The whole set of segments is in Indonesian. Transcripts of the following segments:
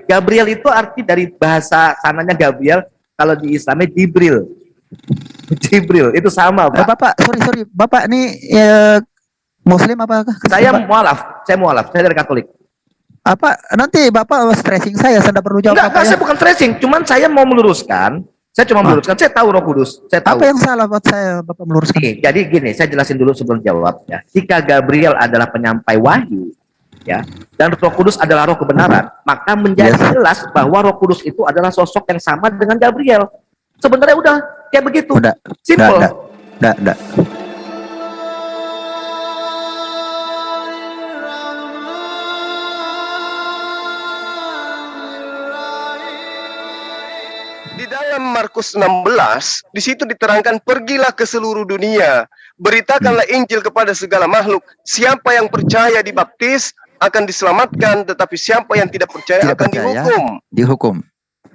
Gabriel itu arti dari bahasa sananya Gabriel, kalau di Islamnya Jibril. Jibril itu sama, Pak. Bapak, sorry, Bapak ini Muslim apa Kristen, Saya Pak? mualaf, saya dari Katolik. Apa nanti Bapak stressing saya tidak perlu jawab Enggak, apa ya? saya bukan tracing, cuman saya mau meluruskan. Saya cuma meluruskan, saya tahu Roh Kudus, saya tahu. Apa yang salah buat saya Bapak meluruskan? Oke, jadi gini, saya jelasin dulu sebelum jawab ya. Jika Gabriel adalah penyampai wahyu, ya, dan Roh Kudus adalah roh kebenaran, maka menjadi jelas bahwa Roh Kudus itu adalah sosok yang sama dengan Gabriel. Sebenarnya udah kayak begitu. Udah. Simple. Udah. Di dalam Markus 16, di situ diterangkan, pergilah ke seluruh dunia, beritakanlah Injil kepada segala makhluk. Siapa yang percaya dibaptis akan diselamatkan, tetapi siapa yang tidak percaya akan dihukum.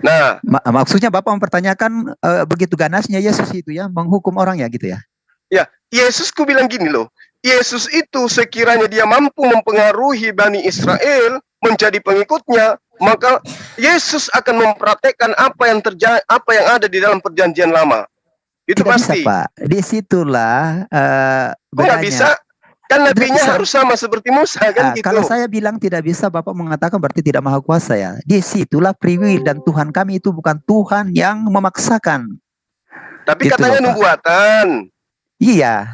Nah, maksudnya Bapak mempertanyakan begitu ganasnya Yesus itu ya, menghukum orang ya gitu ya? Ya, Yesus ku bilang gini loh, Yesus itu sekiranya dia mampu mempengaruhi Bani Israel menjadi pengikutnya, maka Yesus akan mempraktekkan apa yang terjadi, apa yang ada di dalam perjanjian lama. Itu tidak pasti. Bisa, Pak. Disitulah nggak bisa, kan nabinya harus sama seperti Musa kan gitu. Kalau saya bilang tidak bisa, Bapak mengatakan berarti tidak maha kuasa ya. Disitulah free will, dan Tuhan kami itu bukan Tuhan yang memaksakan. Tapi gitu katanya loh, nubuatan. Iya.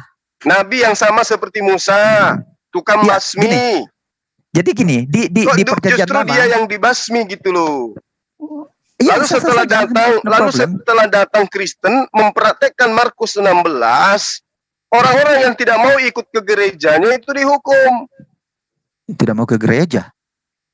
Nabi yang sama seperti Musa, tukang basmi. Gini. Jadi gini, di perjanjian justru lama dia yang dibasmi gitu loh. Iya, Lalu setelah datang Kristen mempraktekkan Markus 16, orang-orang yang tidak mau ikut ke gerejanya itu dihukum. Tidak mau ke gereja?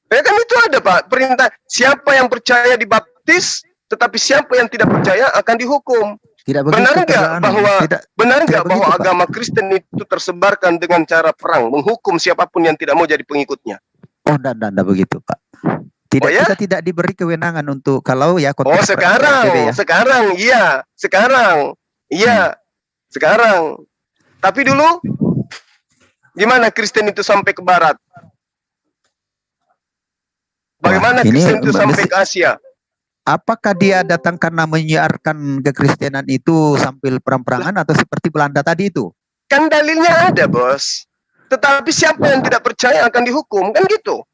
Ya kan itu ada Pak, perintah siapa yang percaya dibaptis, tetapi siapa yang tidak percaya akan dihukum. Benar nggak bahwa agama Kristen itu tersebarkan dengan cara perang, menghukum siapapun yang tidak mau jadi pengikutnya? Oh, tidak begitu Pak. Tidak, ya? Kita tidak diberi kewenangan untuk kalau ya. Sekarang, sekarang. Tapi dulu gimana Kristen itu sampai ke Barat? Bagaimana Kristen itu sampai ke Asia? Apakah dia datang karena menyiarkan kekristenan itu sambil perang-perangan atau seperti Belanda tadi itu? Kan dalilnya ada, Bos. Tetapi siapa yang tidak percaya akan dihukum, kan gitu.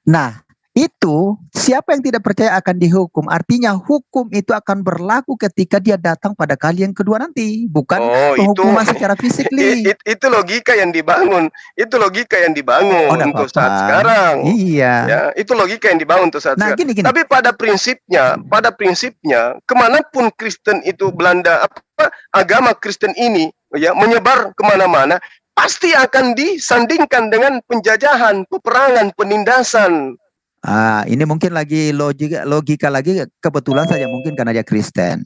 Nah, itu siapa yang tidak percaya akan dihukum. Artinya hukum itu akan berlaku ketika dia datang pada kali yang kedua nanti, bukan penghukuman secara fisik. Itu logika yang dibangun. Itu logika yang dibangun untuk saat sekarang. Iya. Ya, itu logika yang dibangun untuk saat sekarang. Gini. Tapi pada prinsipnya, kemanapun Kristen itu agama Kristen ini ya menyebar kemana-mana, pasti akan disandingkan dengan penjajahan, peperangan, penindasan. Ini mungkin lagi logika lagi, kebetulan saja mungkin karena dia Kristen.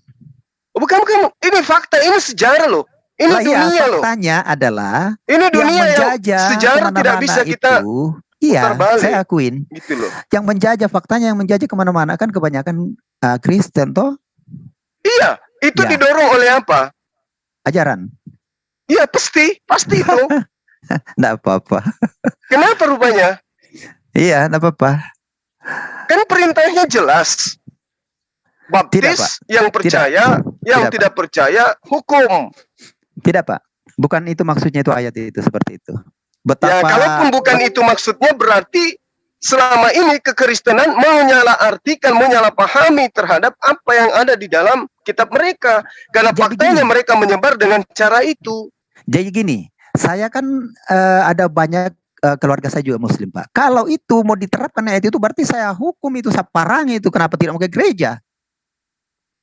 Bukan, ini fakta, ini sejarah loh. Ini dunia loh. Faktanya adalah ini dunia yang sejarah tidak bisa kita iya, saya akuin. Gitu loh. Yang menjajah, faktanya yang menjajah kemana-mana kan kebanyakan Kristen toh. Iya, itu didorong oleh apa? Ajaran. Iya, pasti itu. Nggak apa-apa. Kenapa rupanya? Iya, nggak apa-apa. Kan perintahnya jelas. Baptis yang percaya, yang tidak percaya hukum. Tidak, Pak. Bukan itu maksudnya, itu ayat itu seperti itu. Ya, kalaupun bukan itu maksudnya, berarti selama ini kekristenan menyalahpahami terhadap apa yang ada di dalam kitab mereka. Karena faktanya mereka menyebar dengan cara itu. Jadi gini, saya kan ada banyak keluarga saya juga Muslim, Pak. Kalau itu mau diterapkan ayat itu, berarti saya hukum itu, saya parangi itu. Kenapa tidak mau ke gereja?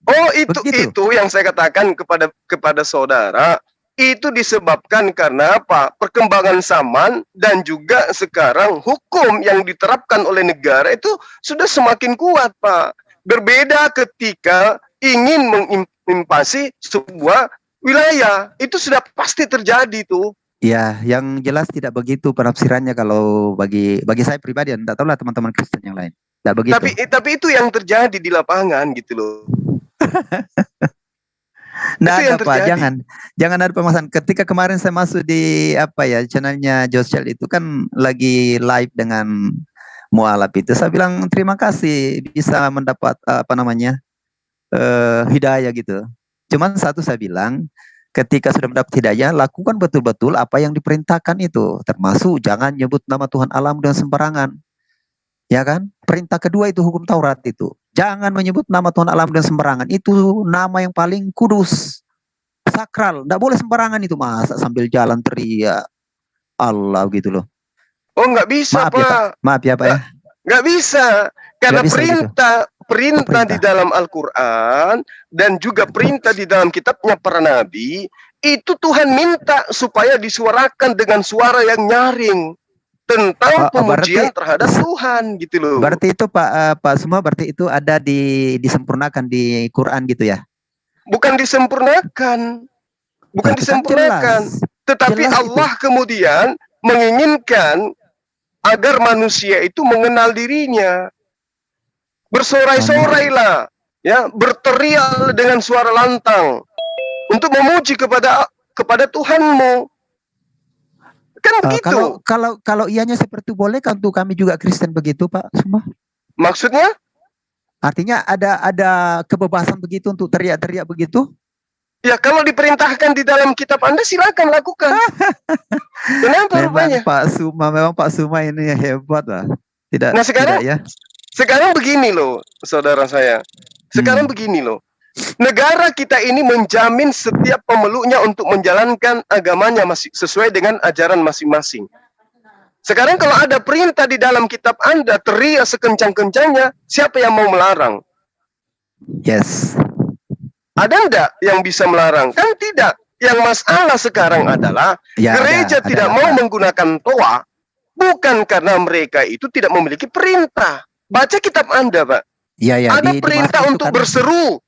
Oh, itu yang saya katakan kepada saudara. Itu disebabkan karena apa? Perkembangan zaman dan juga sekarang hukum yang diterapkan oleh negara itu sudah semakin kuat, Pak. Berbeda ketika ingin menginvasi sebuah wilayah, itu sudah pasti terjadi tuh. Ya, yang jelas tidak begitu penafsirannya kalau bagi saya pribadi, tidak tahu lah teman-teman Kristen yang lain. Tidak begitu. Tapi itu yang terjadi di lapangan gitu loh. Nah, Pak, jangan ada permasalahan. Ketika kemarin saya masuk di channelnya Joshel itu kan lagi live dengan mualaf itu. Saya bilang terima kasih bisa mendapat apa namanya hidayah gitu. Cuman satu saya bilang, ketika sudah mendapat hidayah, lakukan betul-betul apa yang diperintahkan itu, termasuk jangan nyebut nama Tuhan Allahmu dengan sembarangan. Ya kan? Perintah kedua itu hukum Taurat itu. Jangan menyebut nama Tuhan Allahmu dengan sembarangan. Itu nama yang paling kudus, sakral. Nggak boleh sembarangan itu, masa sambil jalan teriak Allah gitu loh. Oh, nggak bisa, Maaf ya, Pak. Pak. Maaf ya, Pak ya. Nggak bisa. Karena Nggak bisa gitu. perintah di dalam Al-Quran dan juga perintah di dalam kitabnya para nabi, itu Tuhan minta supaya disuarakan dengan suara yang nyaring tentang pemujian terhadap Tuhan gitu loh. Berarti itu Pak semua berarti itu ada disempurnakan di Quran gitu ya? Bukan disempurnakan. Bukan disempurnakan. Tetapi jelas Allah itu. Kemudian menginginkan agar manusia itu mengenal dirinya. Bersorai-sorailah, ya, berteriak dengan suara lantang untuk memuji kepada Tuhanmu. Kan gitu. Kalau ianya seperti boleh kan untuk kami juga Kristen begitu, Pak semua? Maksudnya? Artinya ada kebebasan begitu untuk teriak-teriak begitu? Ya, kalau diperintahkan di dalam kitab Anda silakan lakukan. Kenapa rupanya? Memang Pak Suma ini hebat lah. Tidak. Nah, sekarang tidak, ya. Sekarang begini loh, saudara saya. Sekarang begini loh. Negara kita ini menjamin setiap pemeluknya untuk menjalankan agamanya sesuai dengan ajaran masing-masing. Sekarang kalau ada perintah di dalam kitab Anda teriak sekencang-kencangnya, siapa yang mau melarang? Yes. Ada enggak yang bisa melarang? Kan tidak. Yang masalah sekarang adalah gereja tidak mau menggunakan toa, bukan karena mereka itu tidak memiliki perintah. Baca kitab Anda, Pak. Ya, ada perintah untuk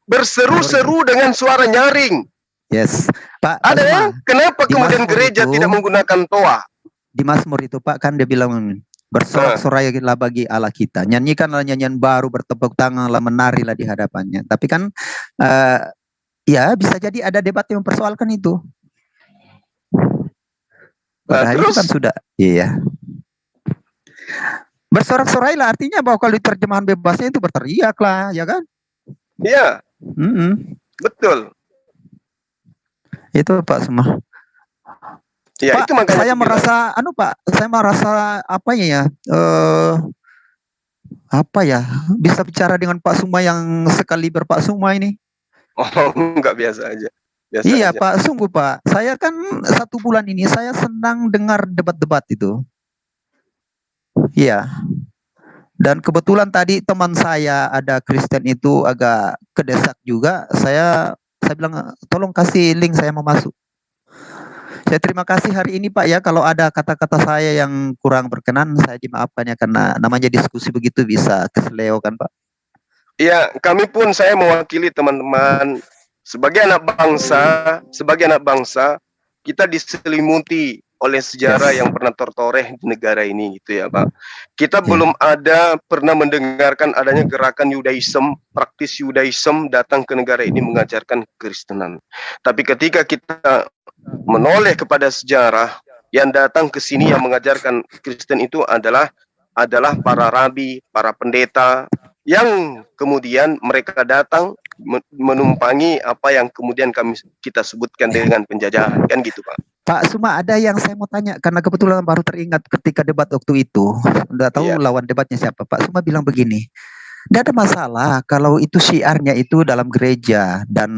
berseru-seru dengan suara nyaring. Yes, Pak. Ada ya? Kenapa kemudian gereja tidak menggunakan toa? Di Mazmur itu, Pak, kan dia bilang bersorak-sorailah bagi Allah kita, nyanyikanlah nyanyian baru, bertepuk tanganlah, menarilah di hadapannya. Tapi kan, ya bisa jadi ada debat yang mempersoalkan itu. Padahal itu kan sudah, iya. Bersorak-sorailah artinya bahwa kalau di terjemahan bebasnya itu berteriak lah, ya kan? Iya. Betul. Itu Pak semua. Ya, Pak, itu makanya saya merasa, Pak, saya merasa apa ya? Apa ya? Bisa bicara dengan Pak Suma yang sekaliber Pak Suma ini. Oh, enggak biasa aja. Biasa iya, aja. Pak, sungguh Pak. Saya kan 1 bulan ini saya senang dengar debat-debat itu. Iya. Dan kebetulan tadi teman saya ada Kristen itu agak kedesak juga. Saya bilang tolong kasih link, saya mau masuk. Saya terima kasih hari ini Pak ya, kalau ada kata-kata saya yang kurang berkenan saya dimaafkan ya, karena namanya diskusi begitu bisa keseleo kan Pak. Iya, kami pun, saya mewakili teman-teman sebagai anak bangsa, kita diselimuti oleh sejarah yang pernah tertoreh di negara ini gitu ya Pak. Kita belum ada pernah mendengarkan adanya gerakan Yudaism, praktis Yudaism datang ke negara ini mengajarkan Kristenan. Tapi ketika kita menoleh kepada sejarah, yang datang ke sini yang mengajarkan Kristen itu adalah para rabi, para pendeta, yang kemudian mereka datang menumpangi apa yang kemudian kita sebutkan dengan penjajahan, kan gitu Pak. Pak Suma, ada yang saya mau tanya karena kebetulan baru teringat ketika debat waktu itu. Nggak tahu lawan debatnya siapa. Pak Suma bilang begini, tidak ada masalah kalau itu syiarnya itu dalam gereja dan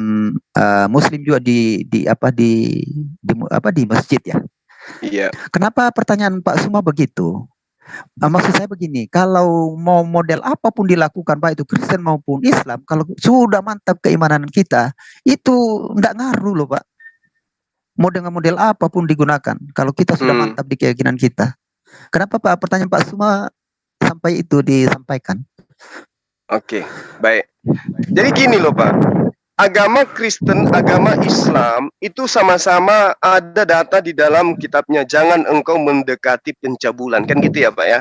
Muslim juga di masjid ya. Iya. Kenapa pertanyaan Pak Suma begitu? Maksud saya begini, kalau mau model apapun dilakukan, baik itu Kristen maupun Islam, kalau sudah mantap keimanan kita, itu enggak ngaruh loh Pak. Mau dengan model apapun digunakan, kalau kita sudah mantap di keyakinan kita. Kenapa Pak? Pertanyaan Pak Suma sampai itu disampaikan. Oke, baik. Jadi gini loh Pak, agama Kristen, agama Islam itu sama-sama ada data di dalam kitabnya, jangan engkau mendekati pencabulan, kan gitu ya Pak ya.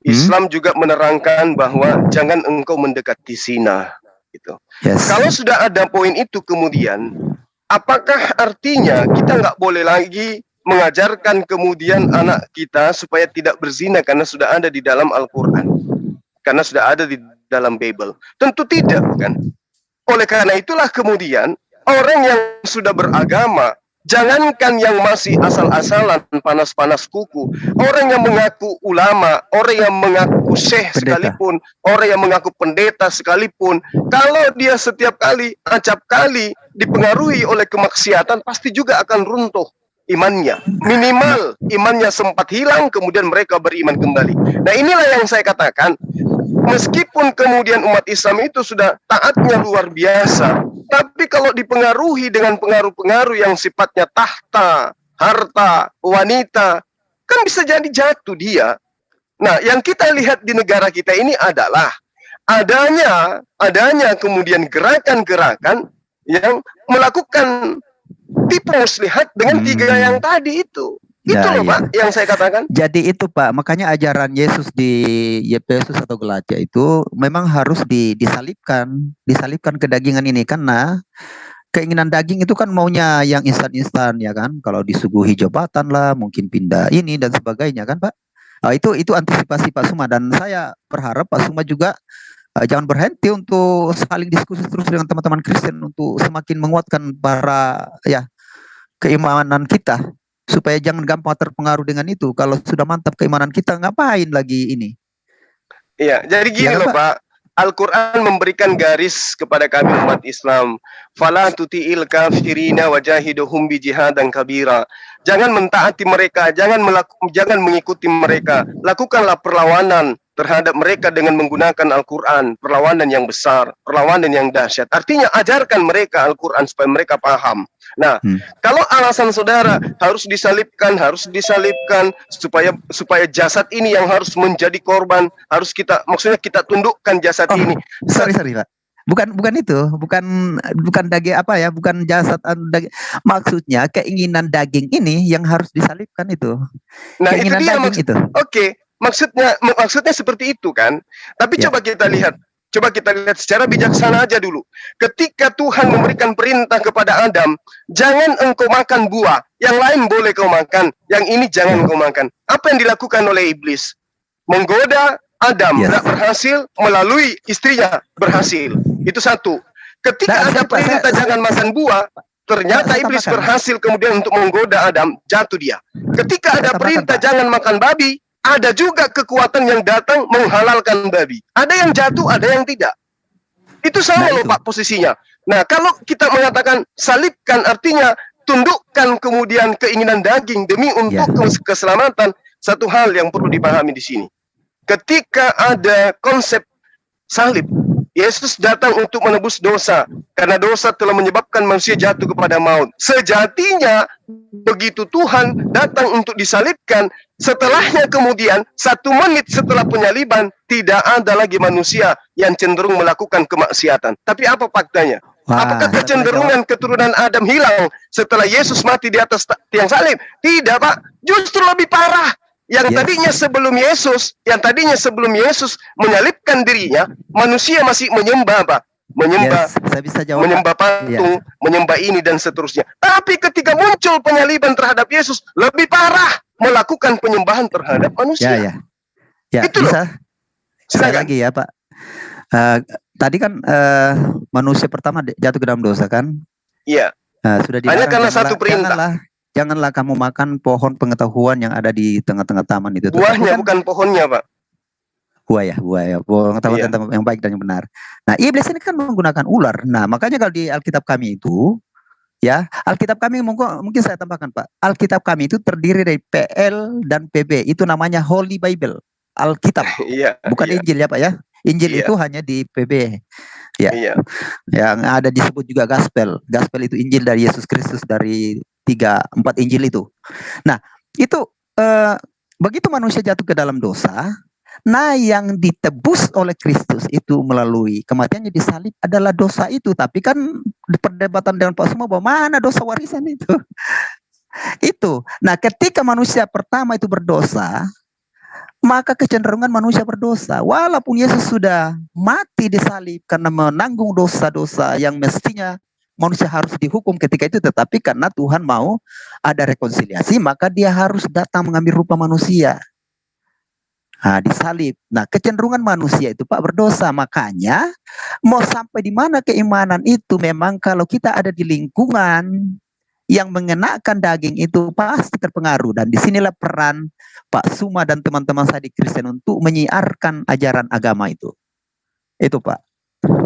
Islam juga menerangkan bahwa jangan engkau mendekati zina gitu. Kalau sudah ada poin itu kemudian, apakah artinya kita nggak boleh lagi mengajarkan kemudian anak kita supaya tidak berzina karena sudah ada di dalam Al-Quran? karena sudah ada di dalam Bible. Tentu tidak, kan? Oleh karena itulah kemudian orang yang sudah beragama, jangankan yang masih asal-asalan, panas-panas kuku, orang yang mengaku ulama, orang yang mengaku syekh sekalipun, orang yang mengaku pendeta sekalipun, kalau dia setiap kali, acap kali dipengaruhi oleh kemaksiatan, pasti juga akan runtuh imannya. Minimal imannya sempat hilang, kemudian mereka beriman kembali. Nah, inilah yang saya katakan, meskipun kemudian umat Islam itu sudah taatnya luar biasa, tapi kalau dipengaruhi dengan pengaruh-pengaruh yang sifatnya tahta, harta, wanita, kan bisa jadi jatuh dia. Nah, yang kita lihat di negara kita ini adalah adanya kemudian gerakan-gerakan yang melakukan tipu muslihat dengan tiga yang tadi itu. Itu loh Pak, yang saya katakan. Jadi itu Pak, makanya ajaran Yesus di Efesus atau Galatia itu memang harus disalibkan ke dagingan ini, karena keinginan daging itu kan maunya yang instan-instan, ya kan? Kalau disuguhi jabatan lah, mungkin pindah ini dan sebagainya, kan Pak? Itu antisipasi Pak Suma, dan saya berharap Pak Suma juga jangan berhenti untuk saling diskusi terus dengan teman-teman Kristen untuk semakin menguatkan para keimanan kita, supaya jangan gampang terpengaruh dengan itu. Kalau sudah mantap keimanan kita, ngapain lagi ini? Iya, jadi gini loh Pak, Al-Quran memberikan garis kepada kami umat Islam. Fala tuti'il kafirina wajahiduhum bijihadan kabira. Jangan mentaati mereka, jangan mengikuti mereka. Lakukanlah perlawanan terhadap mereka dengan menggunakan Al-Quran, perlawanan yang besar, perlawanan yang dahsyat. Artinya ajarkan mereka Al-Quran supaya mereka paham. Nah, kalau alasan saudara harus disalibkan supaya jasad ini yang harus menjadi korban, harus maksudnya kita tundukkan jasad ini. Sorry Pak. Bukan itu, bukan daging bukan jasad daging. Maksudnya keinginan daging ini yang harus disalibkan itu. Nah, keinginan itu dia daging itu. Oke. Maksudnya seperti itu kan. Tapi coba kita lihat secara bijaksana aja dulu. Ketika Tuhan memberikan perintah kepada Adam, jangan engkau makan buah, yang lain boleh kau makan, yang ini jangan kau makan. Apa yang dilakukan oleh iblis? Menggoda Adam, tidak berhasil, melalui istrinya berhasil. Itu satu. Ketika ada perintah jangan makan buah, ternyata iblis berhasil kemudian untuk menggoda Adam, jatuh dia. Ketika ada perintah jangan makan babi, ada juga kekuatan yang datang menghalalkan babi. Ada yang jatuh, ada yang tidak. Itu sama loh Pak posisinya. Nah, kalau kita mengatakan salibkan, artinya tundukkan kemudian keinginan daging demi untuk keselamatan. Satu hal yang perlu dipahami di sini. Ketika ada konsep salib, Yesus datang untuk menebus dosa, karena dosa telah menyebabkan manusia jatuh kepada maut. Sejatinya, begitu Tuhan datang untuk disalibkan, setelahnya kemudian 1 menit setelah penyaliban, tidak ada lagi manusia yang cenderung melakukan kemaksiatan. Tapi apa faktanya? Apakah kecenderungan keturunan Adam hilang setelah Yesus mati di atas tiang salib? Tidak Pak, justru lebih parah. Yang tadinya sebelum Yesus menyalibkan dirinya, manusia masih menyembah Pak. Menyembah patung, menyembah ini dan seterusnya. Tapi ketika muncul penyaliban terhadap Yesus, lebih parah, melakukan penyembahan terhadap manusia. Itu bisa. loh. Sekali lagi ya Pak. Tadi kan manusia pertama jatuh ke dalam dosa kan? Iya. Sudah hanya karena satu perintah. Janganlah kamu makan pohon pengetahuan yang ada di tengah-tengah taman itu. Buahnya bukan pohonnya Pak. Buah ya, pengetahuan tentang yang baik dan yang benar. Nah, iblis ini kan menggunakan ular. Nah, makanya kalau di Alkitab kami itu, Alkitab kami mungkin saya tambahkan Pak. Alkitab kami itu terdiri dari PL dan PB. Itu namanya Holy Bible. Alkitab. Bukan Injil ya Pak ya. Injil itu hanya di PB. Yang ada disebut juga Gospel. Gospel itu Injil dari Yesus Kristus, dari 4 Injil itu. Nah, itu begitu manusia jatuh ke dalam dosa, nah yang ditebus oleh Kristus itu melalui kematiannya di salib adalah dosa itu. Tapi kan perdebatan dengan Pak Suma bahwa mana dosa warisan itu. Itu. Nah, ketika manusia pertama itu berdosa, maka kecenderungan manusia berdosa. Walaupun Yesus sudah mati di salib karena menanggung dosa-dosa yang mestinya manusia harus dihukum ketika itu, tetapi karena Tuhan mau ada rekonsiliasi, maka dia harus datang mengambil rupa manusia. Disalib. Nah, kecenderungan manusia itu Pak berdosa. Makanya mau sampai di mana keimanan itu, memang kalau kita ada di lingkungan yang mengenakan daging itu pasti terpengaruh. Dan disinilah peran Pak Suma dan teman-teman saya di Kristen untuk menyiarkan ajaran agama itu. Itu Pak.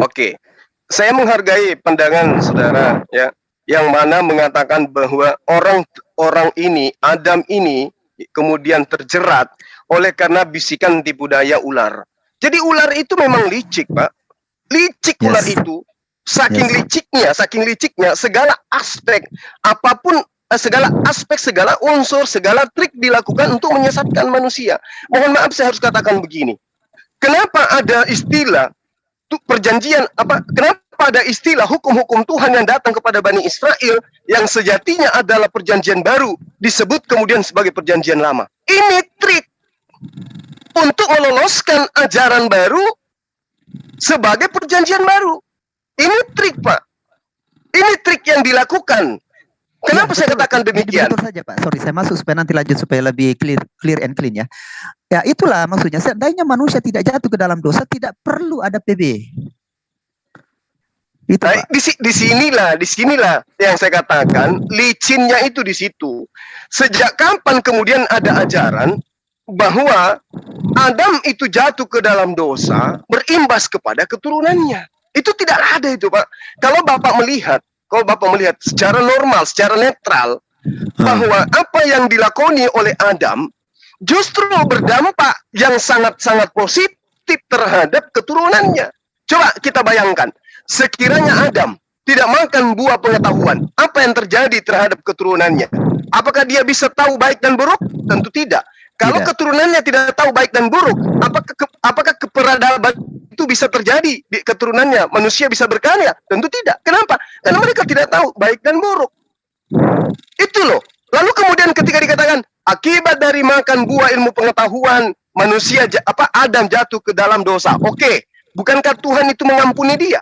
Oke, saya menghargai pandangan saudara ya, yang mana mengatakan bahwa orang ini, Adam ini kemudian terjerat oleh karena bisikan tipu daya ular. Jadi ular itu memang licik, Pak. Licik ular itu. Saking liciknya segala aspek apapun, segala aspek, segala unsur, segala trik dilakukan untuk menyesatkan manusia. Mohon maaf saya harus katakan begini. Kenapa ada istilah perjanjian kenapa ada istilah hukum-hukum Tuhan yang datang kepada Bani Israel yang sejatinya adalah perjanjian baru disebut kemudian sebagai perjanjian lama? Ini trik untuk meloloskan ajaran baru sebagai perjanjian baru. Ini trik, Pak. Ini trik yang dilakukan. Kenapa saya katakan demikian? Betul saja, Pak. Sorry, saya masuk supaya nanti lanjut supaya lebih clear and clean ya. Ya, itulah maksudnya. Seandainya manusia tidak jatuh ke dalam dosa, tidak perlu ada PB. Itu, Pak. Disinilah yang saya katakan licinnya itu di situ. Sejak kapan kemudian ada ajaran bahwa Adam itu jatuh ke dalam dosa berimbas kepada keturunannya? Itu tidak ada itu, Pak. Kalau Bapak melihat secara normal, secara netral, bahwa apa yang dilakoni oleh Adam justru berdampak yang sangat-sangat positif terhadap keturunannya. Coba kita bayangkan, sekiranya Adam tidak makan buah pengetahuan, apa yang terjadi terhadap keturunannya? Apakah dia bisa tahu baik dan buruk? Tentu tidak. Kalau keturunannya tidak tahu baik dan buruk, apakah keperadaban itu bisa terjadi di keturunannya? Manusia bisa berkarya? Tentu tidak. Kenapa? Karena mereka tidak tahu baik dan buruk. Itu loh. Lalu kemudian ketika dikatakan akibat dari makan buah ilmu pengetahuan, manusia Adam jatuh ke dalam dosa. Oke, bukankah Tuhan itu mengampuni dia?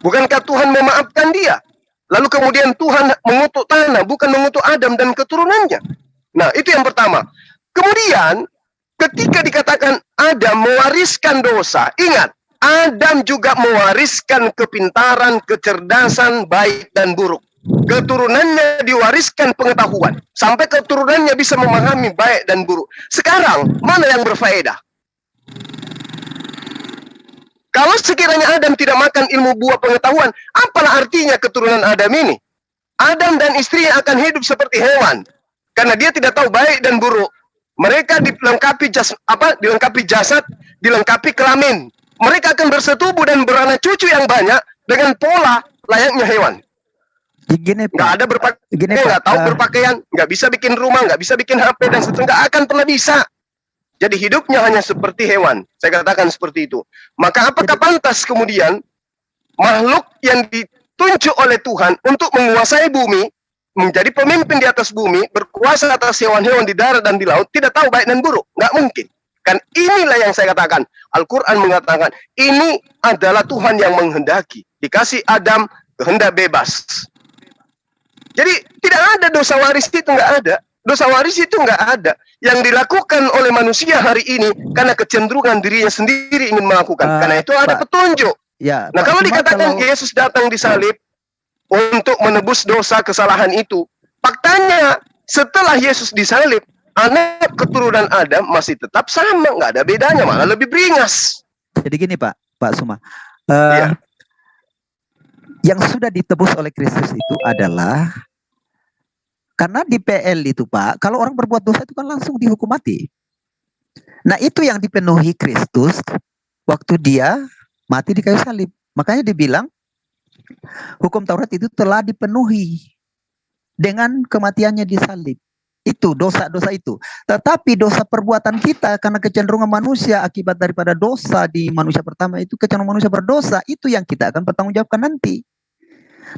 Bukankah Tuhan memaafkan dia? Lalu kemudian Tuhan mengutuk tanah, bukan mengutuk Adam dan keturunannya. Nah, itu yang pertama. Kemudian ketika dikatakan Adam mewariskan dosa, ingat, Adam juga mewariskan kepintaran, kecerdasan, baik dan buruk. Keturunannya diwariskan pengetahuan, sampai keturunannya bisa memahami baik dan buruk. Sekarang, mana yang berfaedah? Kalau sekiranya Adam tidak makan ilmu buah pengetahuan, apalah artinya keturunan Adam ini? Adam dan istrinya akan hidup seperti hewan, karena dia tidak tahu baik dan buruk. Mereka dilengkapi jasad, dilengkapi kelamin. Mereka akan bersetubuh dan beranak cucu yang banyak dengan pola layaknya hewan. Nggak ada berpakaian, nggak tahu berpakaian, nggak bisa bikin rumah, nggak bisa bikin HP dan seterusnya, nggak akan pernah bisa. Jadi hidupnya hanya seperti hewan. Saya katakan seperti itu. Maka apakah pantas kemudian makhluk yang ditunjuk oleh Tuhan untuk menguasai bumi, menjadi pemimpin di atas bumi, berkuasa atas hewan-hewan di darat dan di laut, tidak tahu baik dan buruk? Nggak mungkin. Kan inilah yang saya katakan. Al-Quran mengatakan, ini adalah Tuhan yang menghendaki. Dikasih Adam kehendak bebas. Jadi tidak ada dosa waris itu, nggak ada. Dosa waris itu nggak ada. Yang dilakukan oleh manusia hari ini karena kecenderungan dirinya sendiri ingin melakukan. Karena itu ada petunjuk. Ya, nah, kalau dikatakan Yesus datang disalib untuk menebus dosa kesalahan itu, faktanya setelah Yesus disalib, anak keturunan Adam masih tetap sama, nggak ada bedanya, malah lebih beringas. Jadi gini Pak Suma, yang sudah ditebus oleh Kristus itu adalah karena di PL itu Pak, kalau orang berbuat dosa itu kan langsung dihukum mati. Nah itu yang dipenuhi Kristus waktu dia mati di kayu salib. Makanya dibilang hukum Taurat itu telah dipenuhi dengan kematiannya di salib. Itu dosa-dosa itu. Tetapi dosa perbuatan kita karena kecenderungan manusia akibat daripada dosa di manusia pertama itu, kecenderungan manusia berdosa, itu yang kita akan bertanggungjawabkan nanti.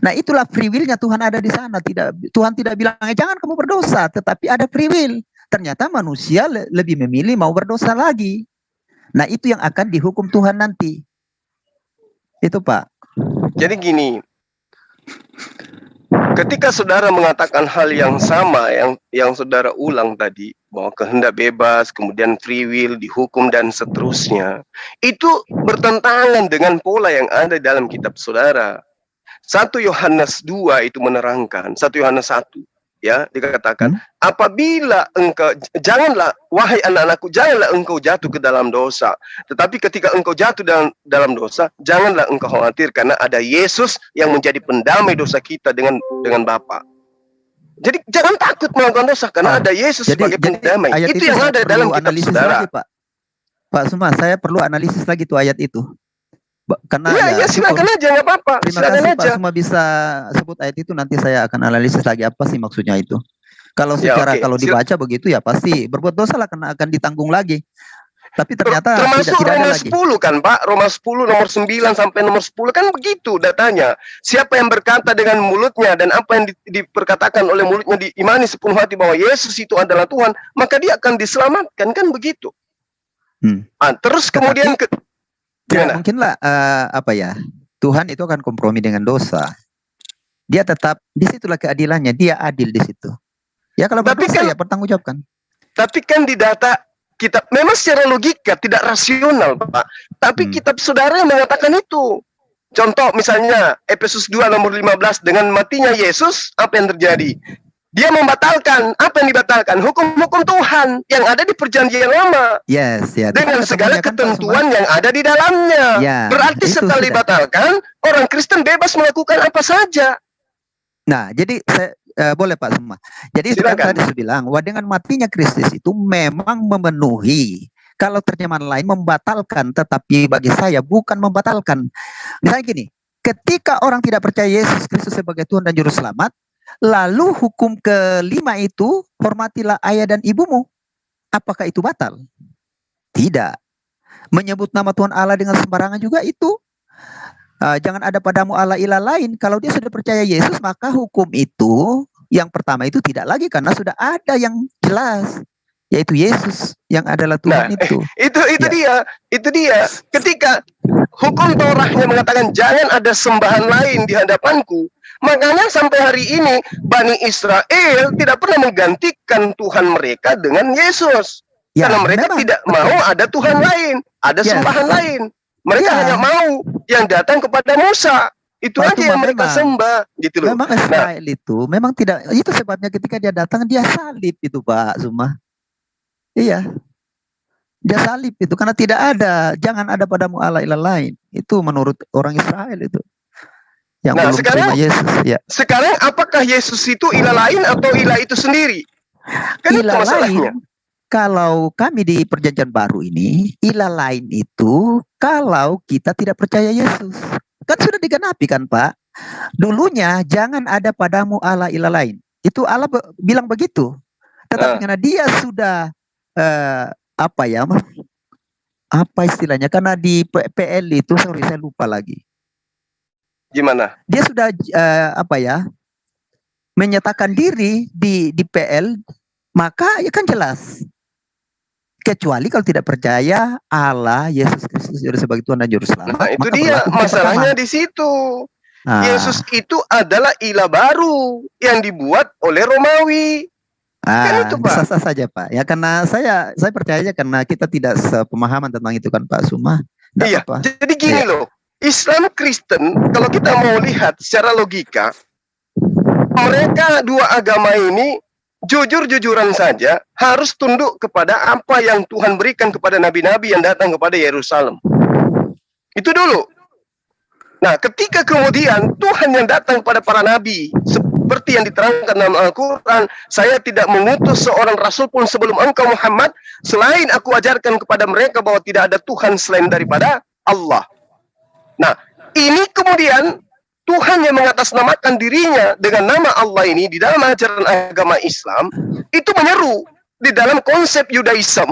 Nah itulah free will-nya Tuhan ada di sana. Tuhan tidak bilang jangan kamu berdosa, tetapi ada free will. Ternyata manusia lebih memilih mau berdosa lagi. Nah itu yang akan dihukum Tuhan nanti. Itu Pak. Jadi gini, ketika saudara mengatakan hal yang sama yang saudara ulang tadi, bahwa kehendak bebas, kemudian free will, dihukum dan seterusnya, itu bertentangan dengan pola yang ada dalam kitab saudara. 1 Yohanes 2 itu menerangkan, 1 Yohanes 1 ya, dikatakan apabila engkau, janganlah wahai anak-anakku, janganlah engkau jatuh ke dalam dosa, tetapi ketika engkau jatuh dalam dosa, janganlah engkau khawatir, karena ada Yesus yang menjadi pendamai dosa kita dengan Bapa. Jadi jangan takut melakukan dosa, karena ada Yesus sebagai pendamai. Itu yang ada dalam kitab saudara. lagi, Pak Suma, saya perlu analisis lagi tuh ayat itu. Karena ya silakan aja, nggak apa-apa. Terima silakan kasih aja. Pak Suma bisa sebut ayat itu, nanti saya akan analisis lagi apa sih maksudnya itu. Kalau secara kalau dibaca begitu ya pasti berbuat dosa lah, karena akan ditanggung lagi. Tapi ternyata termasuk tidak ada Roma lagi. 10 kan Pak, Roma 10 nomor 9 sampai nomor 10 kan begitu datanya. Siapa yang berkata dengan mulutnya dan apa yang diperkatakan oleh mulutnya diimani sepenuh hati bahwa Yesus itu adalah Tuhan, maka dia akan diselamatkan, kan begitu. Terus kemudian tidak mungkinlah Tuhan itu akan kompromi dengan dosa. Dia tetap disitulah keadilannya, dia adil di situ. Ya kalau berdosa ya pertanggungjawabkan. Tapi kan di data kitab memang secara logika tidak rasional Pak. Tapi kitab saudara mengatakan itu. Contoh misalnya Efesus 2 nomor 15, dengan matinya Yesus apa yang terjadi? Dia membatalkan, apa yang dibatalkan? Hukum-hukum Tuhan yang ada di perjanjian lama. Yes, ya. Dengan segala ketentuan yang ada di dalamnya. Ya, berarti setelah dibatalkan, orang Kristen bebas melakukan apa saja. Nah, jadi saya boleh Pak Suma. Jadi tadi saya bilang, wah dengan matinya Kristus itu memang memenuhi. Kalau terjemahan lain membatalkan, tetapi bagi saya bukan membatalkan. Misalnya gini, ketika orang tidak percaya Yesus Kristus sebagai Tuhan dan Juru Selamat, lalu hukum kelima itu, hormatilah ayah dan ibumu. Apakah itu batal? Tidak. Menyebut nama Tuhan Allah dengan sembarangan juga itu. Jangan ada padamu Allah ilah lain. Kalau dia sudah percaya Yesus, maka hukum itu, yang pertama itu tidak lagi, karena sudah ada yang jelas, yaitu Yesus yang adalah Tuhan itu. Itu dia. Ketika hukum Torahnya mengatakan jangan ada sembahan lain di hadapanku, makanya sampai hari ini Bani Israel tidak pernah menggantikan Tuhan mereka dengan Yesus. Karena mereka tidak mau ada Tuhan lain, ada sembahan lain. Mereka hanya mau yang datang kepada Musa. Itu aja yang mereka sembah, gitu loh. Memang Israel itu memang tidak, itu sebabnya ketika dia datang dia salib itu Pak Suma. Iya. Dia salib itu karena tidak ada, jangan ada padamu Allah ilah lain. Itu menurut orang Israel itu. Yang belum sekarang, terima Yesus, ya. Sekarang apakah Yesus itu ilah lain atau ilah itu sendiri? Kan ilah itu masalahnya. Lain, kalau kami di perjanjian baru ini, ilah lain itu kalau kita tidak percaya Yesus. Kan sudah digenapi kan Pak. Dulunya jangan ada padamu Allah ilah lain. Itu Allah bilang begitu. Tetapi karena dia sudah apa istilahnya? Karena di PL itu, sorry saya lupa lagi. Gimana? Dia sudah menyatakan diri di PL, maka ya kan jelas. Kecuali kalau tidak percaya Allah Yesus Kristus sebagai Tuhan dan Juru Selamat. Nah, itu dia masalahnya di situ. Yesus itu adalah ilah baru yang dibuat oleh Romawi. Kan itu Pak. Sah-sah saja Pak. Ya karena saya percaya karena kita tidak sepemahaman tentang itu kan Pak Suma. Iya. Jadi gini loh. Islam Kristen kalau kita mau lihat secara logika, mereka dua agama ini jujur-jujuran saja harus tunduk kepada apa yang Tuhan berikan kepada nabi-nabi yang datang kepada Yerusalem. Itu dulu. Nah, ketika kemudian Tuhan yang datang kepada para nabi, seperti yang diterangkan dalam Al-Quran, saya tidak mengutus seorang rasul pun sebelum engkau Muhammad, selain aku ajarkan kepada mereka bahwa tidak ada Tuhan selain daripada Allah. Nah, ini kemudian Tuhan yang mengatasnamakan dirinya dengan nama Allah ini di dalam ajaran agama Islam itu menyeru di dalam konsep Yudaism,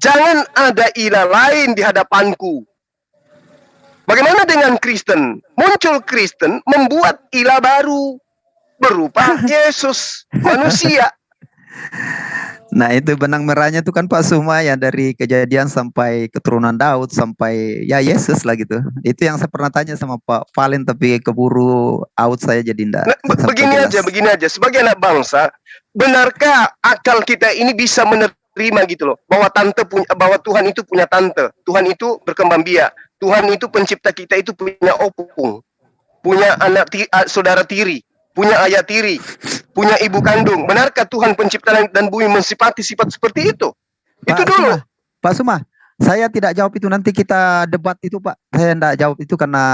jangan ada ilah lain di hadapanku. Bagaimana dengan Kristen? Muncul Kristen membuat ilah baru berupa Yesus manusia. Nah itu benang merahnya tuh kan Pak Suma ya, dari Kejadian sampai keturunan Daud sampai ya Yesus lah gitu. Itu yang saya pernah tanya sama Pak Valen tapi keburu out saya jadi enggak Nah, sampai jelas. begini aja. Sebagai anak bangsa, benarkah akal kita ini bisa menerima gitu loh, bahwa Tuhan itu punya tante, Tuhan itu berkembang biak, Tuhan itu pencipta kita itu punya opung, punya saudara tiri, punya ayah tiri, punya ibu kandung. Benarkah Tuhan pencipta langit dan bumi mensifati sifat seperti itu? Itu dulu. Pak Suma, saya tidak jawab itu, nanti kita debat itu Pak. Saya tidak jawab itu karena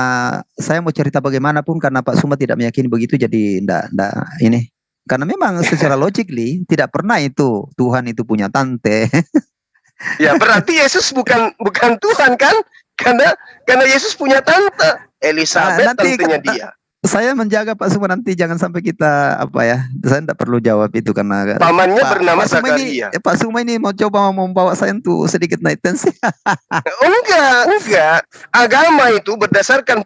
saya mau cerita bagaimanapun, karena Pak Suma tidak meyakini begitu, jadi tidak ini. Karena memang secara logically tidak pernah itu Tuhan itu punya tante. Ya berarti Yesus bukan Tuhan kan? Karena Yesus punya tante. Elizabeth tantenya dia. Saya menjaga Pak Suma, nanti jangan sampai kita apa ya. Saya tidak perlu jawab itu karena pamannya bernama Zakaria. Pak Suma ini mau coba membawa saya untuk sedikit naik tensi. Enggak. Agama itu berdasarkan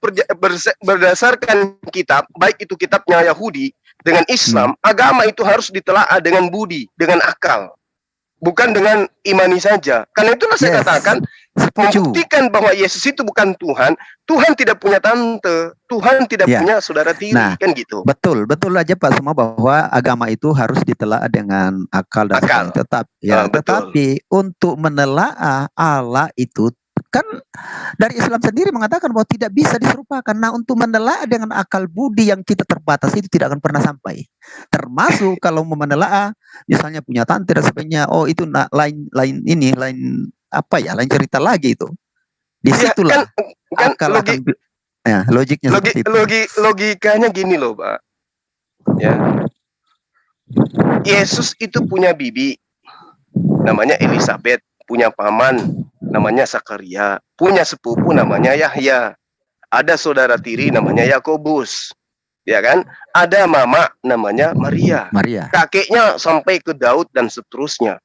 kitab, baik itu kitabnya Yahudi dengan Islam, agama itu harus ditelaah dengan budi, dengan akal. Bukan dengan imani saja. Karena itulah saya katakan, membuktikan bahwa Yesus itu bukan Tuhan. Tuhan tidak punya tante, Tuhan tidak punya saudara tiri, kan gitu. Betul aja Pak semua, bahwa agama itu harus ditelaah dengan akal dan tetapi untuk menelaah Allah itu kan dari Islam sendiri mengatakan bahwa tidak bisa diserupakan. Nah, untuk menelaah dengan akal budi yang kita terbatas itu tidak akan pernah sampai. Termasuk kalau menelaah misalnya punya tante dan sebagainya, oh itu lain cerita lagi itu. Disitulah logiknya logikanya gini loh, Pak. Ya. Yesus itu punya bibi namanya Elizabeth, punya paman namanya Zakaria, punya sepupu namanya Yahya, ada saudara tiri namanya Yakobus, ya kan? Ada mama namanya Maria. Kakeknya sampai ke Daud dan seterusnya.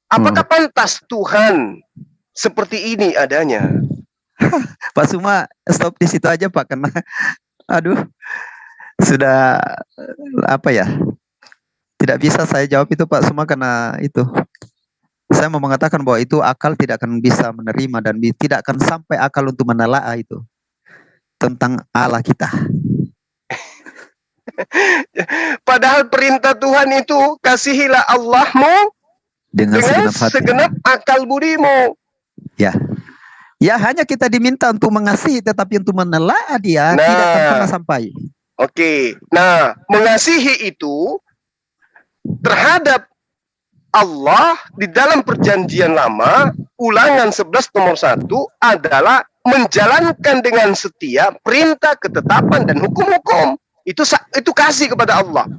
Apakah pantas Tuhan seperti ini adanya? Pak Suma, stop di situ aja Pak, karena sudah tidak bisa saya jawab itu Pak Suma, karena itu saya mau mengatakan bahwa itu akal tidak akan bisa menerima dan tidak akan sampai akal untuk menelaah itu tentang Allah kita. Padahal perintah Tuhan itu, kasihilah Allahmu dengan segenap akal budimu. Ya hanya kita diminta untuk mengasihi, tetapi untuk menelaah dia tidak akan pernah sampai. Oke. Nah, mengasihi itu terhadap Allah di dalam perjanjian lama, Ulangan 11 nomor 1 adalah menjalankan dengan setia perintah, ketetapan dan hukum-hukum. Itu kasih kepada Allah.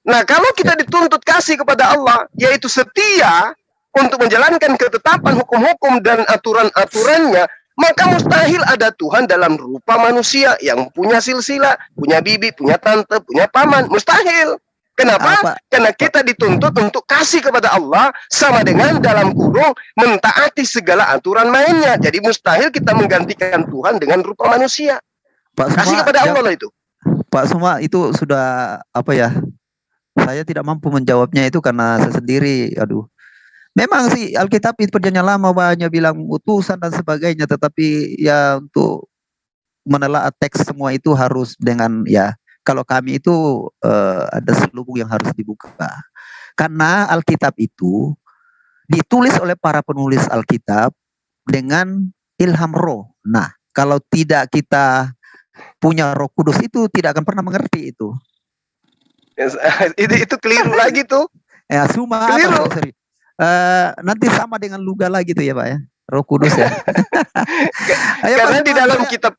Nah, kalau kita dituntut kasih kepada Allah, yaitu setia untuk menjalankan ketetapan, hukum-hukum dan aturan-aturannya, maka mustahil ada Tuhan dalam rupa manusia yang punya silsilah, punya bibi, punya tante, punya paman. Mustahil. Kenapa? Karena kita dituntut untuk kasih kepada Allah, sama dengan dalam kurung mentaati segala aturan mainnya. Jadi mustahil kita menggantikan Tuhan dengan rupa manusia. Kasih kepada Allah itu. Pak Suma, itu sudah saya tidak mampu menjawabnya itu karena saya sendiri, memang sih Alkitab itu perjanjian lama banyak bilang utusan dan sebagainya, tetapi ya untuk menelaah teks semua itu harus dengan kalau kami itu ada selubung yang harus dibuka. Karena Alkitab itu ditulis oleh para penulis Alkitab dengan ilham roh. Nah, kalau tidak kita punya Roh Kudus itu tidak akan pernah mengerti itu. Itu keliru lagi tuh. Ya, keliru. Nanti sama dengan luga lagi tuh ya Pak ya. Roh Kudus ya. Karena di dalam kitab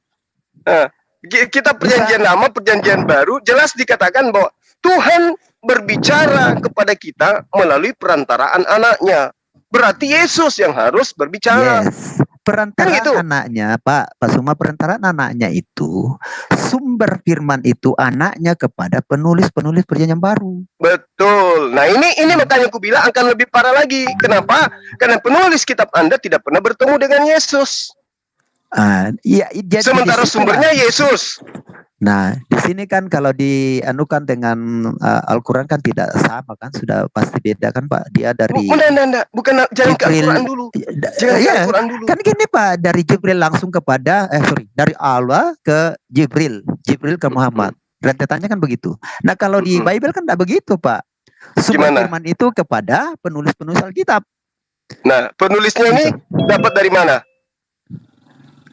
perjanjian lama, perjanjian baru jelas dikatakan bahwa Tuhan berbicara kepada kita melalui perantaraan anaknya. Berarti Yesus yang harus berbicara. Perantaraan anaknya, Pak Suma, perantaraan anaknya itu sumber firman itu anaknya kepada penulis-penulis perjanjian baru. Betul. Nah ini makanya aku bilang akan lebih parah lagi. Kenapa? Karena penulis kitab Anda tidak pernah bertemu dengan Yesus. Sementara sumbernya Yesus. Nah, sini kan kalau dianukan dengan Al-Quran kan tidak sama kan, sudah pasti beda kan Pak. Dia dari bukan, jangan ke Jibril. Al-Quran dulu. Jangan ke Al-Quran dulu. Kan gini Pak, dari Jibril langsung kepada dari Allah ke Jibril ke Muhammad. Rentetannya kan begitu. Nah kalau di Bible kan tidak begitu Pak. Sumber firman itu kepada penulis-penulis Alkitab. Nah, penulisnya ini dapat dari mana?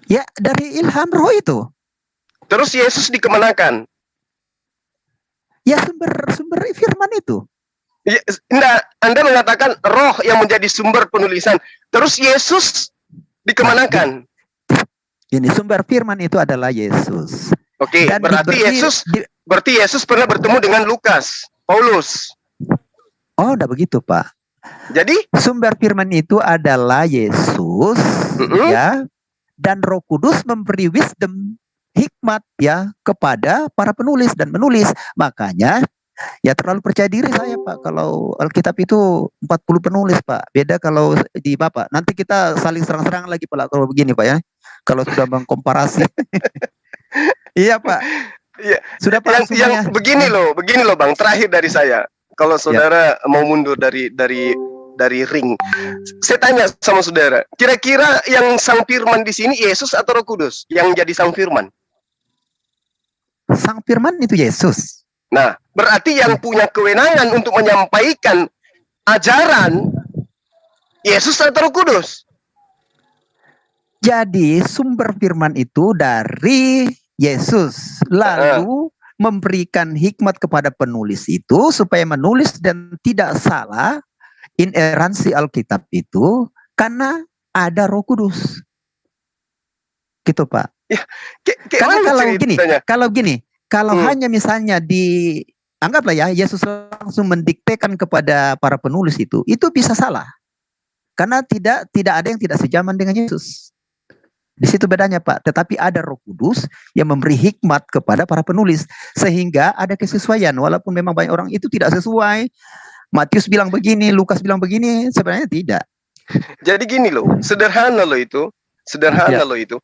Ya, dari ilham roh itu. Terus Yesus dikemanakan? Ya, sumber firman itu. Ya, Anda mengatakan roh yang menjadi sumber penulisan. Terus Yesus dikemanakan? Ini sumber firman itu adalah Yesus. Oke, berarti Yesus pernah bertemu dengan Paulus. Oh, udah begitu, Pak. Jadi sumber firman itu adalah Yesus, ya. Dan Roh Kudus memberi wisdom, hikmat ya kepada para penulis dan menulis. Makanya ya terlalu percaya diri saya Pak kalau Alkitab itu 40 penulis Pak. Beda kalau di Bapak. Nanti kita saling serang-serang lagi Pak kalau begini Pak ya. Kalau sudah mengkomparasi. Iya Pak. Iya. Sudah Pak. Yang begini loh Bang, terakhir dari saya. Kalau saudara mau mundur dari ring, saya tanya sama saudara, kira-kira yang sang firman di sini Yesus atau Roh Kudus yang jadi sang firman? Sang firman itu Yesus. Nah, berarti yang punya kewenangan untuk menyampaikan ajaran Yesus atau Roh Kudus? Jadi sumber firman itu dari Yesus, lalu memberikan hikmat kepada penulis itu supaya menulis dan tidak salah inerransi Alkitab itu karena ada Roh Kudus. Gitu Pak. Ya, karena kalau gini, hanya misalnya anggaplah ya Yesus langsung mendiktekan kepada para penulis itu bisa salah. Karena tidak ada yang tidak sejaman dengan Yesus. Di situ bedanya Pak, tetapi ada Roh Kudus yang memberi hikmat kepada para penulis sehingga ada kesesuaian walaupun memang banyak orang itu tidak sesuai. Matius bilang begini, Lukas bilang begini, sebenarnya tidak. Jadi gini loh, sederhana loh itu.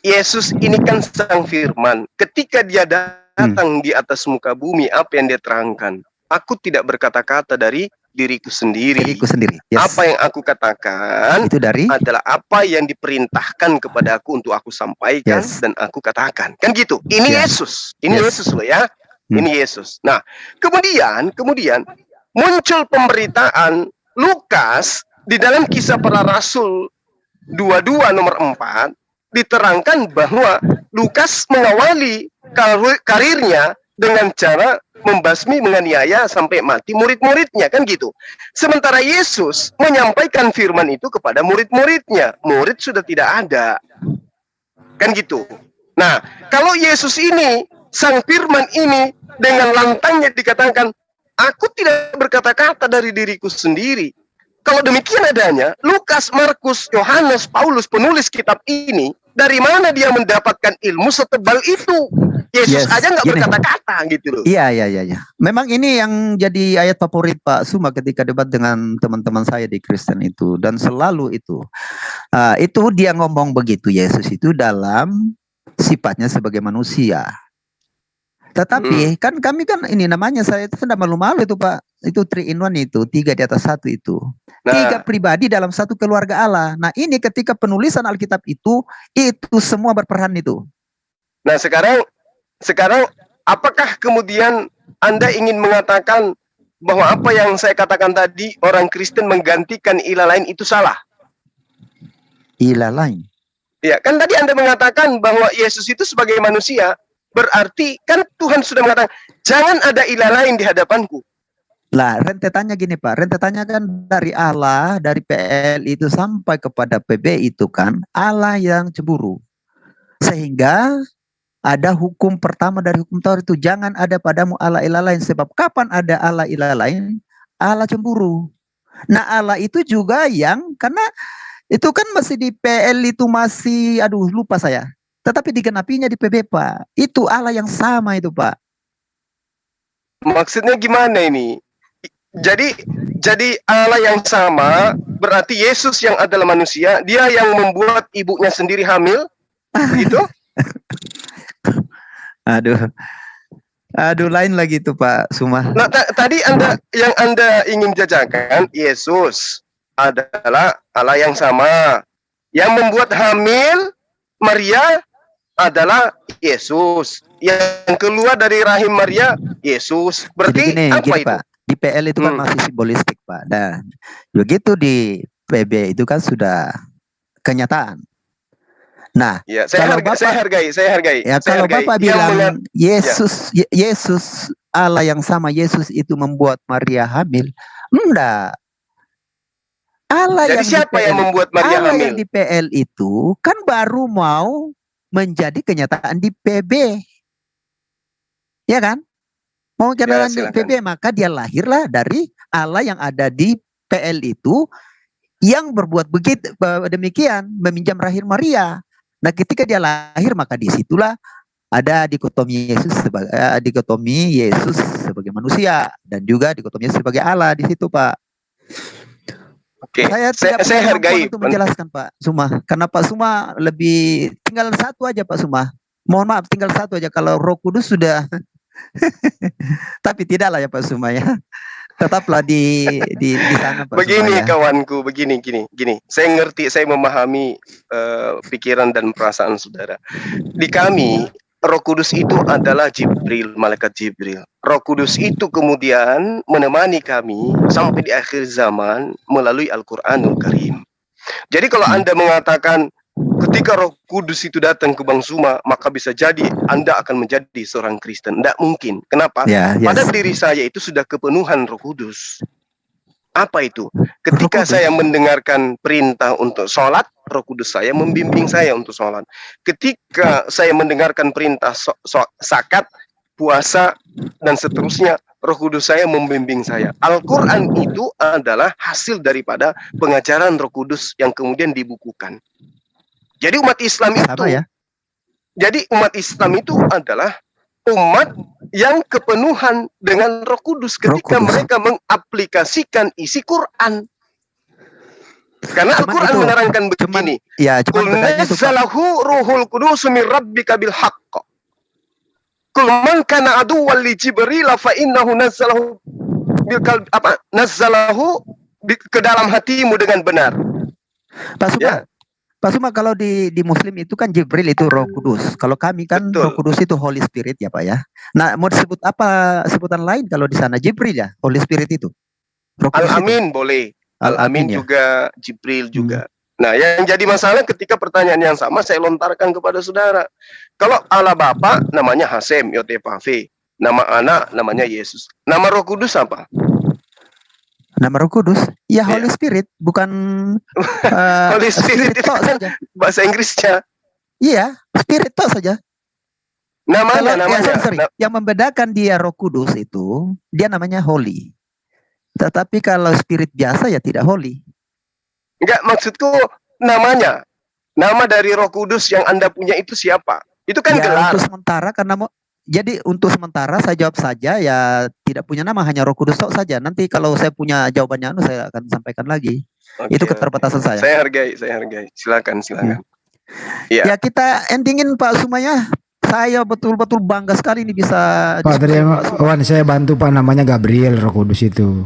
Yesus ini kan sang firman. Ketika dia datang di atas muka bumi, apa yang dia terangkan? Aku tidak berkata-kata dari diriku sendiri. Yes. Apa yang aku katakan itu adalah apa yang diperintahkan kepada aku untuk aku sampaikan dan aku katakan. Kan gitu. Ini Yesus. Ini Yesus loh ya. Ini Yesus. Nah, kemudian muncul pemberitaan Lukas di dalam Kisah Para Rasul 22 nomor 4 diterangkan bahwa Lukas mengawali karirnya dengan cara membasmi, menganiaya sampai mati murid-muridnya, kan gitu. Sementara Yesus menyampaikan firman itu kepada murid-muridnya. Murid sudah tidak ada. Kan gitu. Nah, kalau Yesus ini, sang firman ini dengan lantangnya dikatakan, aku tidak berkata-kata dari diriku sendiri. Kalau demikian adanya, Lukas, Markus, Yohanes, Paulus, penulis kitab ini, dari mana dia mendapatkan ilmu setebal itu? Yesus aja nggak berkata-kata gitu loh. Iya. Memang ini yang jadi ayat favorit Pak Suma ketika debat dengan teman-teman saya di Kristen itu. Dan selalu itu dia ngomong begitu, Yesus itu dalam sifatnya sebagai manusia. Tetapi kan kami kan ini namanya saya itu tidak malu-malu itu Pak. Itu 3 in 1 itu, 3 di atas 1 itu. 3 pribadi dalam satu keluarga Allah. Nah ini ketika penulisan Alkitab itu semua berperan itu. Nah sekarang apakah kemudian Anda ingin mengatakan bahwa apa yang saya katakan tadi orang Kristen menggantikan ilah lain itu salah? Ilah lain? Ya kan tadi Anda mengatakan bahwa Yesus itu sebagai manusia. Berarti kan Tuhan sudah mengatakan jangan ada ilah lain di hadapanku. Lah rentetannya gini Pak, rentetannya kan dari Allah, dari PL itu sampai kepada PB itu kan Allah yang cemburu. Sehingga ada hukum pertama dari hukum Taurat itu jangan ada padamu Allah ilah lain, sebab kapan ada Allah ilah lain, Allah cemburu. Nah Allah itu juga yang karena itu kan masih di PL itu masih lupa saya. Tetapi digenapinya di PB Pak. Itu Allah yang sama itu Pak. Maksudnya gimana ini? Jadi Allah yang sama berarti Yesus yang adalah manusia, dia yang membuat ibunya sendiri hamil, gitu? Aduh. Aduh, lain lagi itu Pak Suma. Nah, tadi yang Anda ingin jajakan, Yesus adalah Allah yang sama. Yang membuat hamil Maria adalah Yesus. Yang keluar dari rahim Maria, Yesus. Berarti Jadi apa gini itu? Pak, di PL itu kan masih simbolistik Pak. Dan begitu di PB itu kan sudah kenyataan. Nah, Ya, saya hargai. Ya, Saya kalau hargai. Bapak bilang Yesus Allah yang sama, Yesus itu membuat Maria hamil, enggak. Allah Jadi yang siapa di PL, yang membuat Maria Allah hamil? yang di PL itu kan baru mau menjadi kenyataan di PB. Ya kan? Mau kenyataan di PB, maka dia lahirlah dari Allah yang ada di PL itu yang berbuat begitu demikian, meminjam rahim Maria. Nah, ketika dia lahir maka disitulah ada dikotomi Yesus sebagai manusia dan juga dikotomi Yesus sebagai Allah di situ, Pak. Oke. Saya hargai untuk menjelaskan Pak Suma. Karena Pak Suma lebih tinggal satu aja Pak Suma. Mohon maaf tinggal satu aja, kalau Roh Kudus sudah tapi tidaklah ya Pak Suma ya. Tetaplah di sana Pak begini Suma, ya. Kawanku, begini. Saya ngerti, saya memahami pikiran dan perasaan saudara. Di kami, Roh Kudus itu adalah Jibril, malaikat Jibril. Roh Kudus itu kemudian menemani kami sampai di akhir zaman melalui Al-Qur'anul Karim. Jadi kalau Anda mengatakan ketika Roh Kudus itu datang ke Bang Suma, maka bisa jadi Anda akan menjadi seorang Kristen. Tidak mungkin. Kenapa? Pada diri saya itu sudah kepenuhan Roh Kudus. Apa itu? Ketika saya mendengarkan perintah untuk sholat, Roh Kudus saya membimbing saya untuk sholat. Ketika saya mendengarkan perintah zakat, puasa, dan seterusnya, Roh Kudus saya membimbing saya. Al-Quran itu adalah hasil daripada pengajaran Roh Kudus yang kemudian dibukukan. Jadi umat Islam itu, jadi umat Islam itu adalah umat yang kepenuhan dengan Roh Kudus ketika mereka mengaplikasikan isi Quran. Karena Al-Quran menerangkan begini. Qul nazzalahu ruhul qudus min rabbika bil haqq. Qul man kana aduwwan li Jibril fa innahu nazzalahu bil nazzalahu ke dalam hatimu dengan benar. Pak Suma, kalau di Muslim itu kan Jibril itu Roh Kudus. Kalau kami kan Roh Kudus itu Holy Spirit ya Pak ya. Nah, mau disebut apa sebutan lain kalau di sana? Jibril ya, Holy Spirit itu. Al-Amin boleh. Al-Amin juga, Jibril juga. Nah, yang jadi masalah ketika pertanyaan yang sama saya lontarkan kepada saudara. Kalau Allah Bapa namanya Hasem, Yotevave. Nama anak namanya Yesus. Nama Roh Kudus apa? Nama Roh Kudus, ya Holy Spirit, bukan Holy Spirit itu kan bahasa Inggrisnya. Iya, Spirit toh saja. Namanya. Yang membedakan dia Roh Kudus itu, dia namanya Holy. Tetapi kalau Spirit biasa ya tidak Holy. Enggak, maksudku namanya. Nama dari Roh Kudus yang Anda punya itu siapa? Itu kan gelar. Untuk sementara jadi untuk sementara saya jawab saja ya, tidak punya nama, hanya Roh Kudus saja. Nanti kalau saya punya jawabannya saya akan sampaikan lagi. Itu keterbatasan saya. Saya hargai. Silakan. Ya, kita endingin Pak Sumaya. Saya betul-betul bangga sekali ini bisa. Pak Triawan, saya bantu Pak, namanya Gabriel Roh Kudus itu.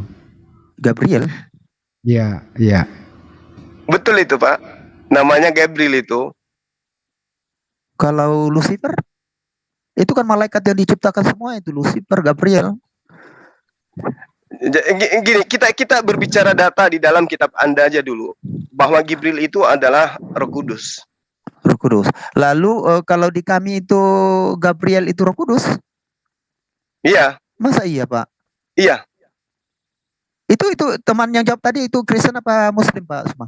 Gabriel? Iya. Betul itu Pak. Namanya Gabriel itu. Kalau Lucifer? Itu kan malaikat yang diciptakan semua itu, Lucifer, Gabriel. Gini, kita berbicara data di dalam kitab Anda aja dulu, bahwa Jibril itu adalah Roh Kudus. Roh Kudus. Lalu kalau di kami itu Gabriel itu Roh Kudus? Iya. Masa iya Pak? Iya. Itu teman yang jawab tadi itu Kristen apa Muslim Pak Suma?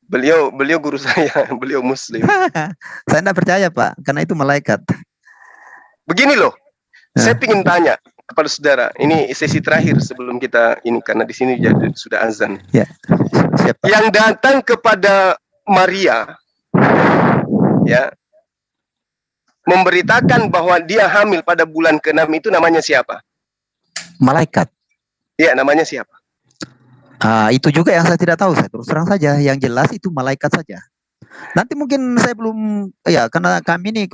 Beliau guru saya, beliau Muslim. Saya tidak percaya Pak, karena itu malaikat. Begini loh, saya ingin tanya kepada saudara. Ini sesi terakhir sebelum kita ini, karena di sini sudah azan. Ya. Siapa? Yang datang kepada Maria, ya, memberitakan bahwa dia hamil pada bulan ke-6 itu namanya siapa? Malaikat. Iya, namanya siapa? Itu juga yang saya tidak tahu. Saya terus terang saja. Yang jelas itu malaikat saja. Nanti mungkin saya belum, ya karena kami nih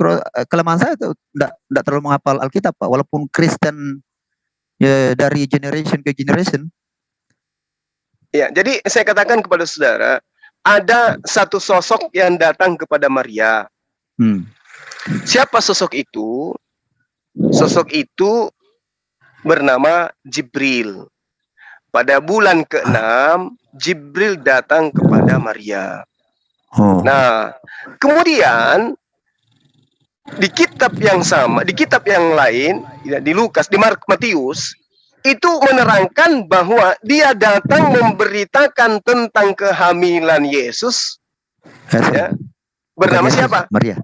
kelemahan saya tuh enggak terlalu menghafal Alkitab Pak, walaupun Kristen ya, dari generation ke generation. Ya, jadi saya katakan kepada saudara, ada satu sosok yang datang kepada Maria. Siapa sosok itu? Sosok itu bernama Jibril. Pada bulan ke-6, Jibril datang kepada Maria. Nah, kemudian di kitab yang sama, di kitab yang lain, di Lukas, di Matius, itu menerangkan bahwa dia datang memberitakan tentang kehamilan Yesus. Ya, bernama siapa? Maria.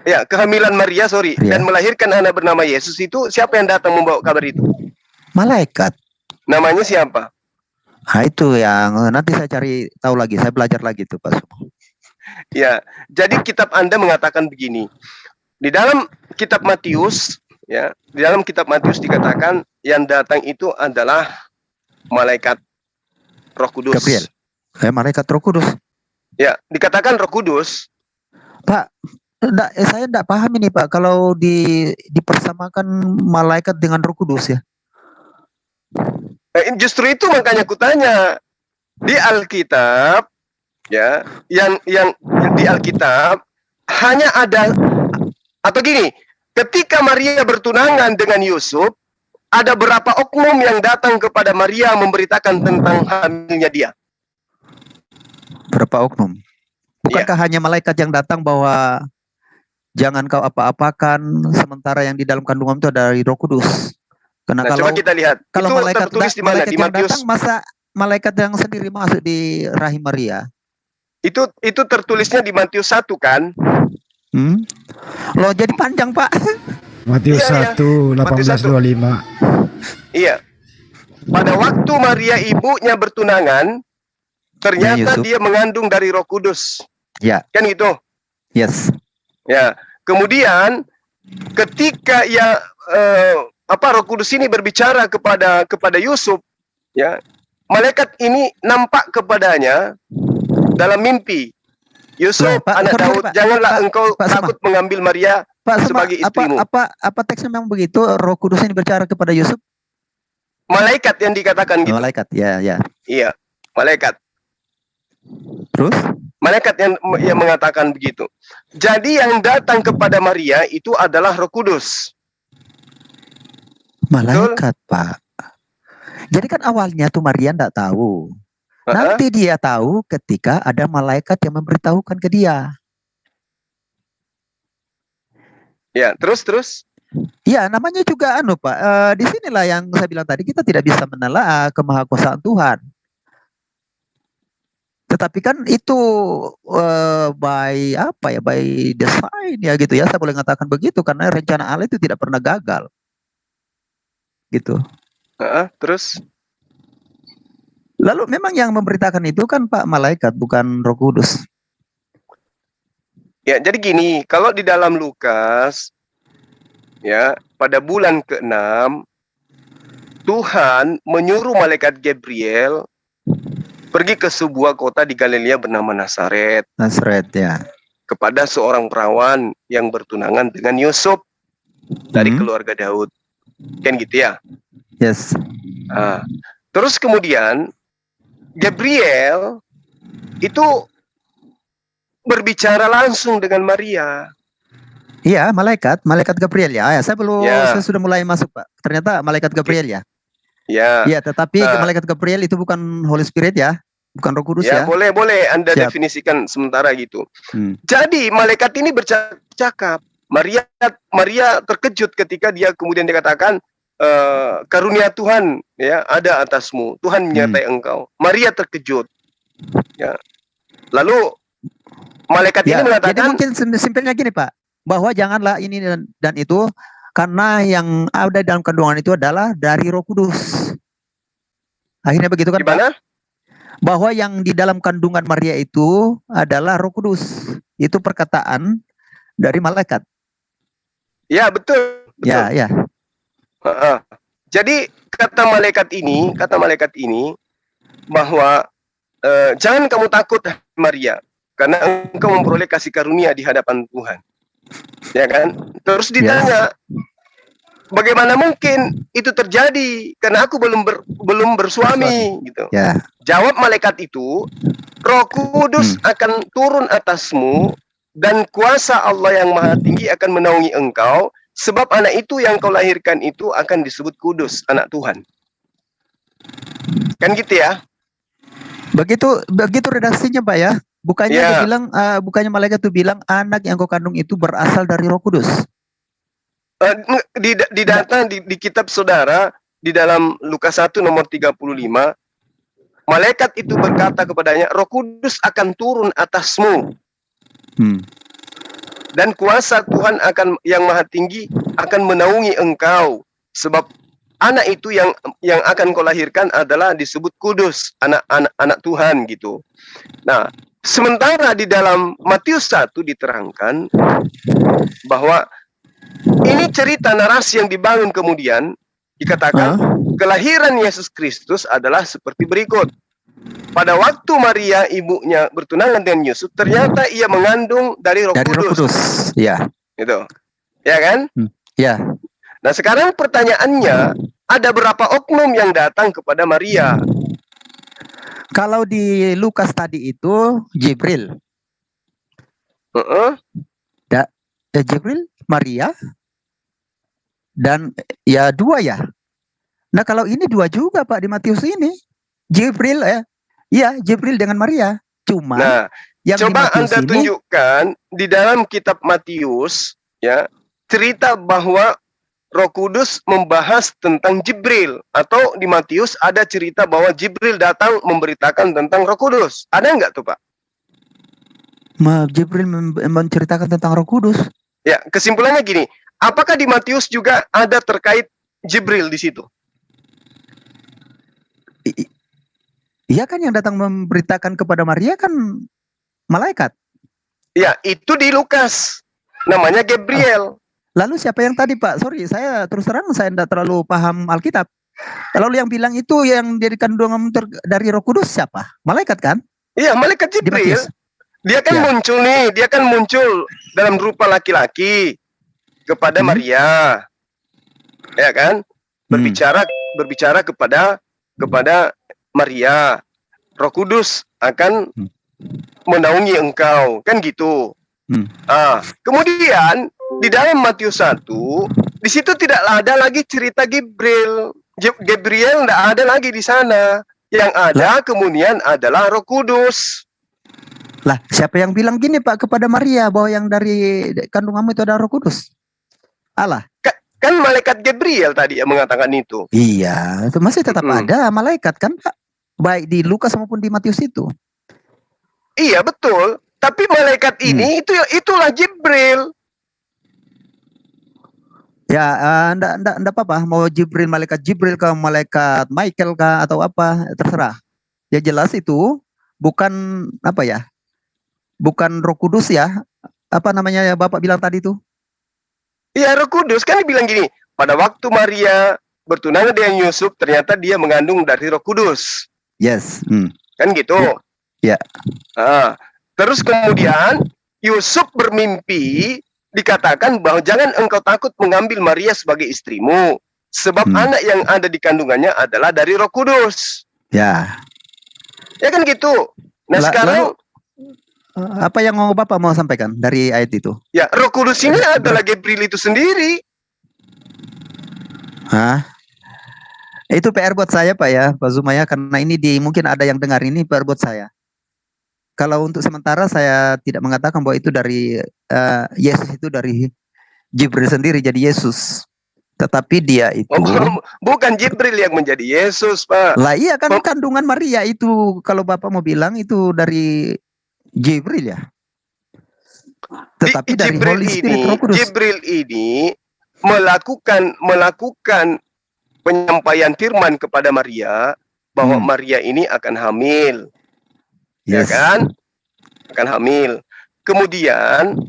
Ya, kehamilan Maria, sorry. Maria. Dan melahirkan anak bernama Yesus itu, siapa yang datang membawa kabar itu? Malaikat. Namanya siapa? Nah, itu yang nanti saya cari tahu lagi, saya belajar lagi tuh Pak Sumo. Ya, jadi kitab Anda mengatakan begini. Di dalam kitab Matius, ya, di dalam kitab Matius dikatakan yang datang itu adalah malaikat Roh Kudus. Gabriel. Malaikat Roh Kudus. Ya, dikatakan Roh Kudus. Pak, saya enggak paham ini Pak, kalau dipersamakan malaikat dengan Roh Kudus ya. Justru itu makanya kutanya di Alkitab, ya, yang di Alkitab hanya ada, atau gini, ketika Maria bertunangan dengan Yusuf, ada berapa oknum yang datang kepada Maria memberitakan tentang hamilnya dia? Berapa oknum? Bukankah hanya malaikat yang datang bahwa jangan kau apa-apakan, sementara yang di dalam kandungan itu ada dari Roh Kudus? Karena Nah, coba kita lihat. Kalau itu malaikat tertulis di mana? Di yang Matius. datang, masa malaikat yang sendiri masuk di rahim Maria? Itu tertulisnya di Matius 1 kan? Loh, jadi panjang Pak. Matius Iya, 1, Matius 18-25. Iya. Pada waktu Maria ibunya bertunangan, ternyata Yusuf. dia mengandung dari Roh Kudus. Ya. Kan gitu? Yes. Ya. Kemudian ketika Roh Kudus ini berbicara kepada Yusuf, ya, malaikat ini nampak kepadanya dalam mimpi. Yusuf, anak Daud, janganlah engkau takut mengambil Maria sebagai istrimu. Apa teksnya memang begitu? Roh Kudus ini berbicara kepada Yusuf? Malaikat yang dikatakan gitu. Malaikat, ya. Iya, malaikat. Terus? Malaikat yang mengatakan begitu. Jadi yang datang kepada Maria itu adalah Roh Kudus. Malaikat, betul? Pak. Jadi kan awalnya tuh Maria enggak tahu. Nanti dia tahu ketika ada malaikat yang memberitahukan ke dia. Ya, terus. Ya, namanya juga Pak. Di sinilah yang saya bilang tadi, kita tidak bisa menelaah kemahakuasaan Tuhan. Tetapi kan itu by design ya gitu ya. Saya boleh mengatakan begitu karena rencana Allah itu tidak pernah gagal. Gitu. Terus? Lalu memang yang memberitakan itu kan Pak malaikat, bukan Roh Kudus. Ya, jadi gini, kalau di dalam Lukas, ya, pada bulan ke-6, Tuhan menyuruh malaikat Gabriel pergi ke sebuah kota di Galilea bernama Nazaret. Nazaret, ya. Kepada seorang perawan yang bertunangan dengan Yusuf dari keluarga Daud. Kan gitu ya? Yes. Terus kemudian Gabriel itu berbicara langsung dengan Maria. Iya, malaikat Gabriel ya. Saya saya sudah mulai masuk Pak. Ternyata malaikat Gabriel ya. Ya. Iya, tetapi malaikat Gabriel itu bukan Holy Spirit ya, bukan Roh Kudus ya. Boleh Anda definisikan sementara gitu. Jadi malaikat ini bercakap. Maria terkejut ketika dia kemudian dikatakan karunia Tuhan ya ada atasmu, Tuhan menyertai engkau. Maria terkejut. Ya. Lalu malaikat ini mengatakan, jadi mungkin simpelnya gini Pak, bahwa janganlah ini dan itu karena yang ada dalam kandungan itu adalah dari Roh Kudus. Akhirnya begitu kan gimana? Pak? Bahwa yang di dalam kandungan Maria itu adalah Roh Kudus. Itu perkataan dari malaikat. Ya, betul. Ya. Jadi kata malaikat ini bahwa jangan kamu takut Maria, karena engkau memperoleh kasih karunia di hadapan Tuhan. Ya kan? Terus ditanya, bagaimana mungkin itu terjadi? Karena aku belum bersuami gitu. Ya. Jawab malaikat itu, Roh Kudus akan turun atasmu dan kuasa Allah yang Maha Tinggi akan menaungi engkau, sebab anak itu yang kau lahirkan itu akan disebut kudus, anak Tuhan. Kan gitu ya? Begitu redaksinya Pak ya. Bukannya Ya. dia bilang, bukannya malaikat itu bilang anak yang kau kandung itu berasal dari Roh Kudus. Di data di kitab saudara di dalam Lukas 1 nomor 35, malaikat itu berkata kepadanya, Roh Kudus akan turun atasmu dan kuasa Tuhan yang Maha Tinggi akan menaungi engkau, sebab anak itu yang akan kau lahirkan adalah disebut kudus, anak Tuhan gitu. Nah, sementara di dalam Matius 1 diterangkan bahwa ini cerita narasi yang dibangun kemudian dikatakan kelahiran Yesus Kristus adalah seperti berikut. Pada waktu Maria ibunya bertunangan dengan Yusuf, ternyata ia mengandung dari Roh Kudus. Ya. Gitu. Ya kan? Ya. Nah, sekarang pertanyaannya, ada berapa oknum yang datang kepada Maria? Kalau di Lukas tadi itu Jibril. Jibril, Maria, dan ya 2 ya. Nah kalau ini 2 juga Pak di Matius ini. Jibril iya Jibril dengan Maria. Cuma yang coba Anda ini, tunjukkan di dalam kitab Matius ya, cerita bahwa Roh Kudus membahas tentang Jibril, atau di Matius ada cerita bahwa Jibril datang memberitakan tentang Roh Kudus. Ada nggak tuh Pak? Jibril menceritakan tentang Roh Kudus. Ya, kesimpulannya gini, apakah di Matius juga ada terkait Jibril di situ? Iya kan, yang datang memberitakan kepada Maria kan malaikat. Ya, itu di Lukas. Namanya Gabriel. Lalu siapa yang tadi Pak? Sorry, saya terus terang saya tidak terlalu paham Alkitab. Lalu yang bilang itu yang dari kandungan dari Roh Kudus siapa? Malaikat kan? Iya, malaikat Jibril. Dia kan muncul nih, dia kan muncul dalam rupa laki-laki kepada Maria. Ya kan? Berbicara kepada Maria. Roh Kudus akan menaungi engkau, kan gitu. Kemudian di dalam Matius 1, di situ tidak ada lagi cerita Gabriel. Gabriel tidak ada lagi di sana. Yang ada kemudian adalah Roh Kudus. Lah, siapa yang bilang gini Pak kepada Maria bahwa yang dari kandunganmu itu ada Roh Kudus? Allah. Kan malaikat Gabriel tadi yang mengatakan itu. Iya, itu masih tetap ada malaikat kan Pak? Baik di Lukas maupun di Matius itu. Iya, betul. Tapi malaikat ini itulah Jibril. Ya, enggak apa-apa. Mau Jibril, malaikat Jibril ke malaikat Michael kah atau apa, terserah. Ya jelas itu bukan apa ya? Bukan Roh Kudus ya. Apa namanya ya Bapak bilang tadi itu? Iya, Roh Kudus kan dibilang gini, pada waktu Maria bertunangan dengan Yusuf, ternyata dia mengandung dari Roh Kudus. Yes. Kan gitu. Ya. Terus kemudian Yusuf bermimpi, dikatakan bahwa jangan engkau takut mengambil Maria sebagai istrimu, sebab anak yang ada di kandungannya adalah dari Roh Kudus. Ya. Ya kan gitu. Nah sekarang apa yang mau Bapak mau sampaikan dari ayat itu? Ya, Roh Kudus ini adalah Gabriel itu sendiri. Itu PR buat saya Pak ya, Pak Zumaya, karena ini mungkin ada yang dengar ini PR buat saya. Kalau untuk sementara saya tidak mengatakan bahwa itu dari Yesus, itu dari Jibril sendiri jadi Yesus. Tetapi dia itu bukan Jibril yang menjadi Yesus, Pak. Lah iya kan, kandungan Maria itu kalau Bapak mau bilang itu dari Jibril ya. Tetapi dari Holy Spirit, Roh Kudus. Jibril ini melakukan penyampaian firman kepada Maria bahwa Maria ini akan hamil. Ya kan? Akan hamil. Kemudian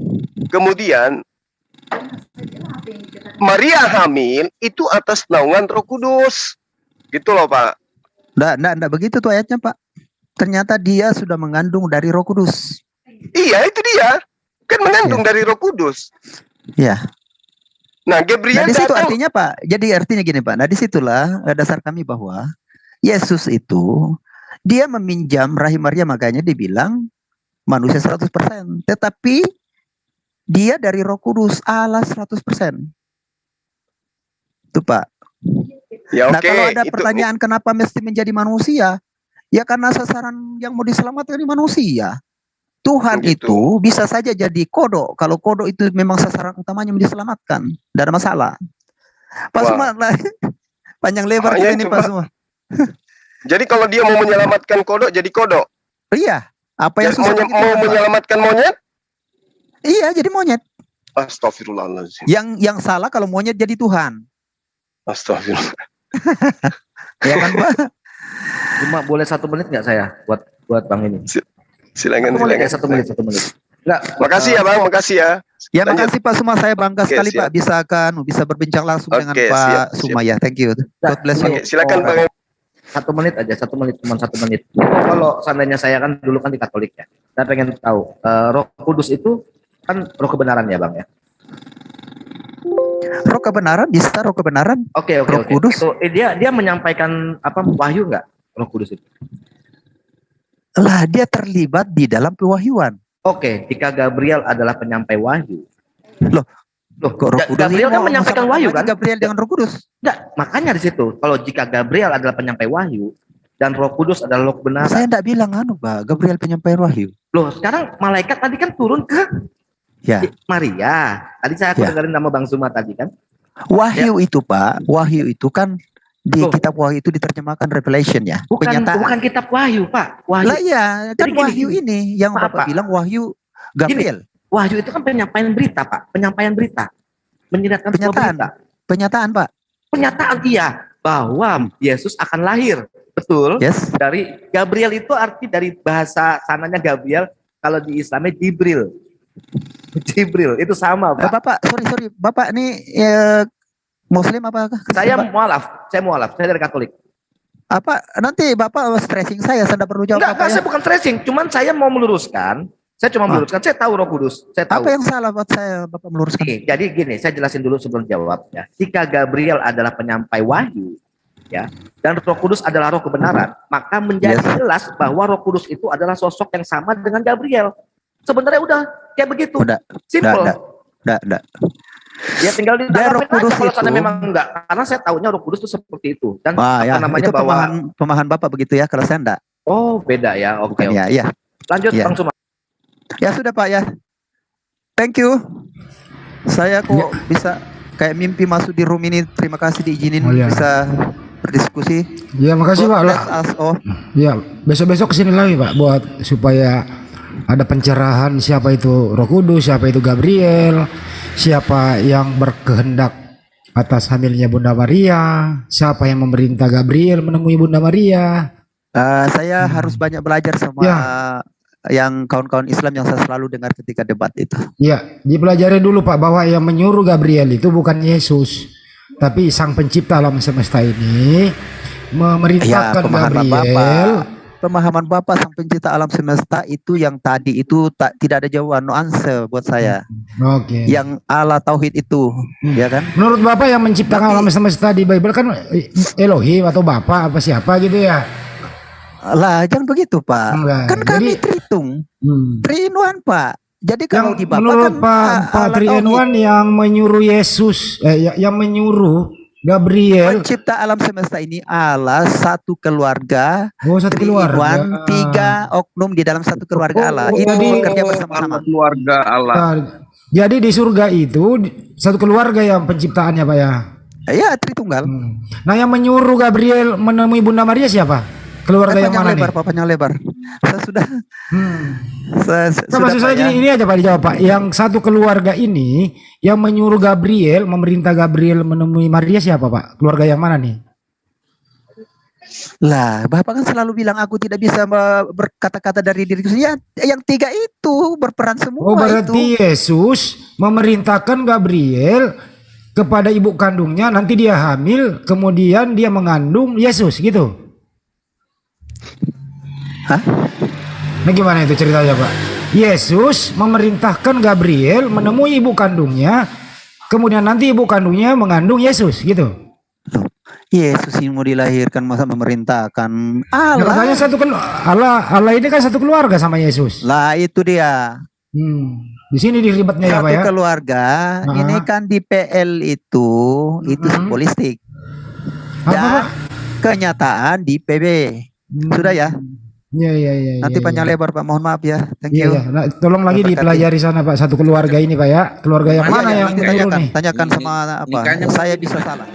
Maria hamil itu atas naungan Roh Kudus. Gitu loh, Pak. Enggak begitu tuh ayatnya, Pak. Ternyata dia sudah mengandung dari Roh Kudus. Iya, itu dia. Kan mengandung dari Roh Kudus. Ya. Nah, Nah, Gabriel di situ datang. artinya Pak. Jadi artinya gini Pak. Nah, disitulah dasar kami bahwa Yesus itu dia meminjam rahim Maria, makanya dibilang manusia 100%. Tetapi dia dari Roh Kudus, Allah 100%. Itu Pak. Ya Nah, oke, kalau ada itu pertanyaan kenapa mesti menjadi manusia? Ya karena sasaran yang mau diselamatkan ini manusia. Tuhan Gitu. itu bisa saja jadi kodok. Kalau kodok itu memang sasaran utamanya mau diselamatkan. Tidak ada masalah. Pak Wah. Suma, panjang lebar Makanya kita ini itu, Pak Pak. Suma. Jadi kalau dia mau menyelamatkan kodok jadi kodok. Iya. Apa yang Jadi susah bagi mau Tuhan, Pak? menyelamatkan monyet? Iya, jadi monyet. Astagfirullahaladzim. Yang salah kalau monyet jadi Tuhan. Astagfirullah. Ya kan Pak? Cuma boleh 1 menit nggak saya buat Bang ini? Silakan, Aku boleh ya, silakan. 1 menit. Enggak. Makasih ya Bang, makasih ya. Ya Lanjut. makasih Pak Suma, saya bangga Oke, sekali siap. Pak bisa berbincang langsung dengan Oke, Pak siap, Suma ya. Thank you. God bless you. Oke, silakan Bang. 1 menit aja, 1 menit, cuma 1 menit. Kalau seandainya saya kan dulu kan di Katolik ya, saya pengen tahu Roh Kudus itu kan Roh kebenaran ya Bang ya. Roh kebenaran, bisa roh kebenaran. Oke. Roh Kudus. So, dia menyampaikan apa wahyu nggak Roh Kudus itu? Lah dia terlibat di dalam pewahyuan. Oke, jika Gabriel adalah penyampai wahyu. Loh, Kok Roh Kudus Gabriel ini kan mau menyampaikan sama wahyu lagi kan? Gabriel dengan Roh Kudus. Enggak, makanya di situ. Kalau jika Gabriel adalah penyampai wahyu dan Roh Kudus adalah Roh kebenaran. Saya enggak bilang Pak, Gabriel penyampai wahyu. Loh, sekarang malaikat tadi kan turun ke Ya. Maria. Tadi saya dengerin nama Bang Suma tadi kan. Wahyu itu Pak, wahyu itu kan di Loh. kitab wahyu itu diterjemahkan revelation ya, Bukan penyataan. kitab wahyu, Pak. Wahyu. Lah iya, kan Jadi gini, wahyu ini yang Maaf, Bapak Pak. bilang wahyu Gabriel. Wahyu itu kan penyampaian berita, Pak. Penyampaian berita. Menyiratkan sebuah Penyataan. berita. Penyataan Pak. Penyataan iya bahwa Yesus akan lahir. Betul. Yes. Dari Gabriel itu arti dari bahasa sananya Gabriel, kalau di Islamnya Jibril. Jibril itu sama, Pak. Bapak, sorry, Bapak ini Muslim apa? Saya Pak? mualaf. Saya dari Katolik. Apa nanti Bapak stressing saya tidak perlu jawab Enggak, apa ya? saya bukan tracing, cuman saya mau meluruskan. Saya cuma meluruskan. Saya tahu Roh Kudus. Saya tahu. Apa yang salah buat saya Bapak meluruskan? Oke, jadi gini, saya jelasin dulu sebelum jawab ya. Jika Gabriel adalah penyampai wahyu, ya, dan Roh Kudus adalah Roh kebenaran, maka menjadi jelas bahwa Roh Kudus itu adalah sosok yang sama dengan Gabriel. Sebenarnya udah kayak begitu. Udah. Simple. Udah. Ya tinggal Dan ditanggapi Roh Kudus aja kalau itu- sana memang enggak. Karena saya tahunya Roh Kudus itu seperti itu. Dan Wah, ya, namanya itu bahwa pemahaman Bapak begitu ya, kalau saya enggak. oh beda ya. Oke. Bukan ya, iya. Lanjut Ya. Bang Suma. Ya sudah Pak ya. Thank you. Saya kok bisa kayak mimpi masuk di room ini. Terima kasih diizinin Oh, ya. bisa berdiskusi. Ya makasih God Pak. bless us all. Ya besok-besok kesini lagi Pak buat supaya ada pencerahan siapa itu Roh Kudus, siapa itu Gabriel, siapa yang berkehendak atas hamilnya Bunda Maria, siapa yang memerintah Gabriel menemui Bunda Maria. Saya harus banyak belajar sama Ya. yang kawan-kawan Islam yang saya selalu dengar ketika debat itu. Ya, dipelajari dulu Pak bahwa yang menyuruh Gabriel itu bukan Yesus, tapi Sang Pencipta alam semesta ini memerintahkan Gabriel. Pemahaman Bapak Sang Pencipta alam semesta itu yang tadi itu tidak ada jawaban, no answer buat saya. Oke. Yang Allah Tauhid itu, ya kan? Menurut Bapak yang menciptakan alam semesta di Bible kan Elohim atau Bapak apa siapa gitu ya? Lah, jangan begitu Pak. Enggak. Kan kami Jadi- Tritung, Hmm. Trinuan Pak. Jadi Yang kalau di Bapak menurut kan Pak Allah Tri Tauhid. Enwan yang menyuruh Yesus, yang menyuruh Gabriel, Pencipta alam semesta ini Allah satu keluarga, satu keluarga. Trinuan, 3 oknum di dalam satu keluarga Allah. Itu jadi- bekerja bersama-sama. Keluarga Allah. Nah, jadi di surga itu satu keluarga yang penciptaannya Pak ya. Ya, Tritunggal. Nah yang menyuruh Gabriel menemui Bunda Maria siapa? Keluarga yang Panjang mana lebar, nih? Pak, panjang lebar. Saya sudah, Nah, sudah maksud Pak, saya ya. ini aja Pak dijawab Pak. Yang satu keluarga ini yang menyuruh Gabriel, memerintah Gabriel menemui Maria siapa Pak? Keluarga yang mana nih? Lah, Bapak kan selalu bilang aku tidak bisa berkata-kata dari diriku sendiri. Ya, yang 3 itu berperan semua Oh berarti itu. Yesus memerintahkan Gabriel kepada ibu kandungnya, nanti dia hamil, kemudian dia mengandung Yesus gitu. Hah? Nah gimana itu ceritanya Pak? Yesus memerintahkan Gabriel menemui ibu kandungnya, kemudian nanti ibu kandungnya mengandung Yesus, gitu. Loh, Yesus ini mau dilahirkan masa memerintahkan Ya, Allah? katanya Allah ini kan satu keluarga sama Yesus. Lah itu dia. Di sini diribetnya ya, Pak Satu ya. keluarga. Nah. Ini kan di PL itu simbolistik. Apa, Dan Pak? kenyataan di PB. Sudah ya. Iya. Nanti panjang lebar Pak, mohon maaf ya. Thank you. Iya. Nah, tolong lagi Berkati. dipelajari sana Pak, satu keluarga ini Pak ya. Keluarga yang Iya, mana iya, yang nanti turun nih? tanyakan sama apa? Nikahnya Saya mungkin bisa salah.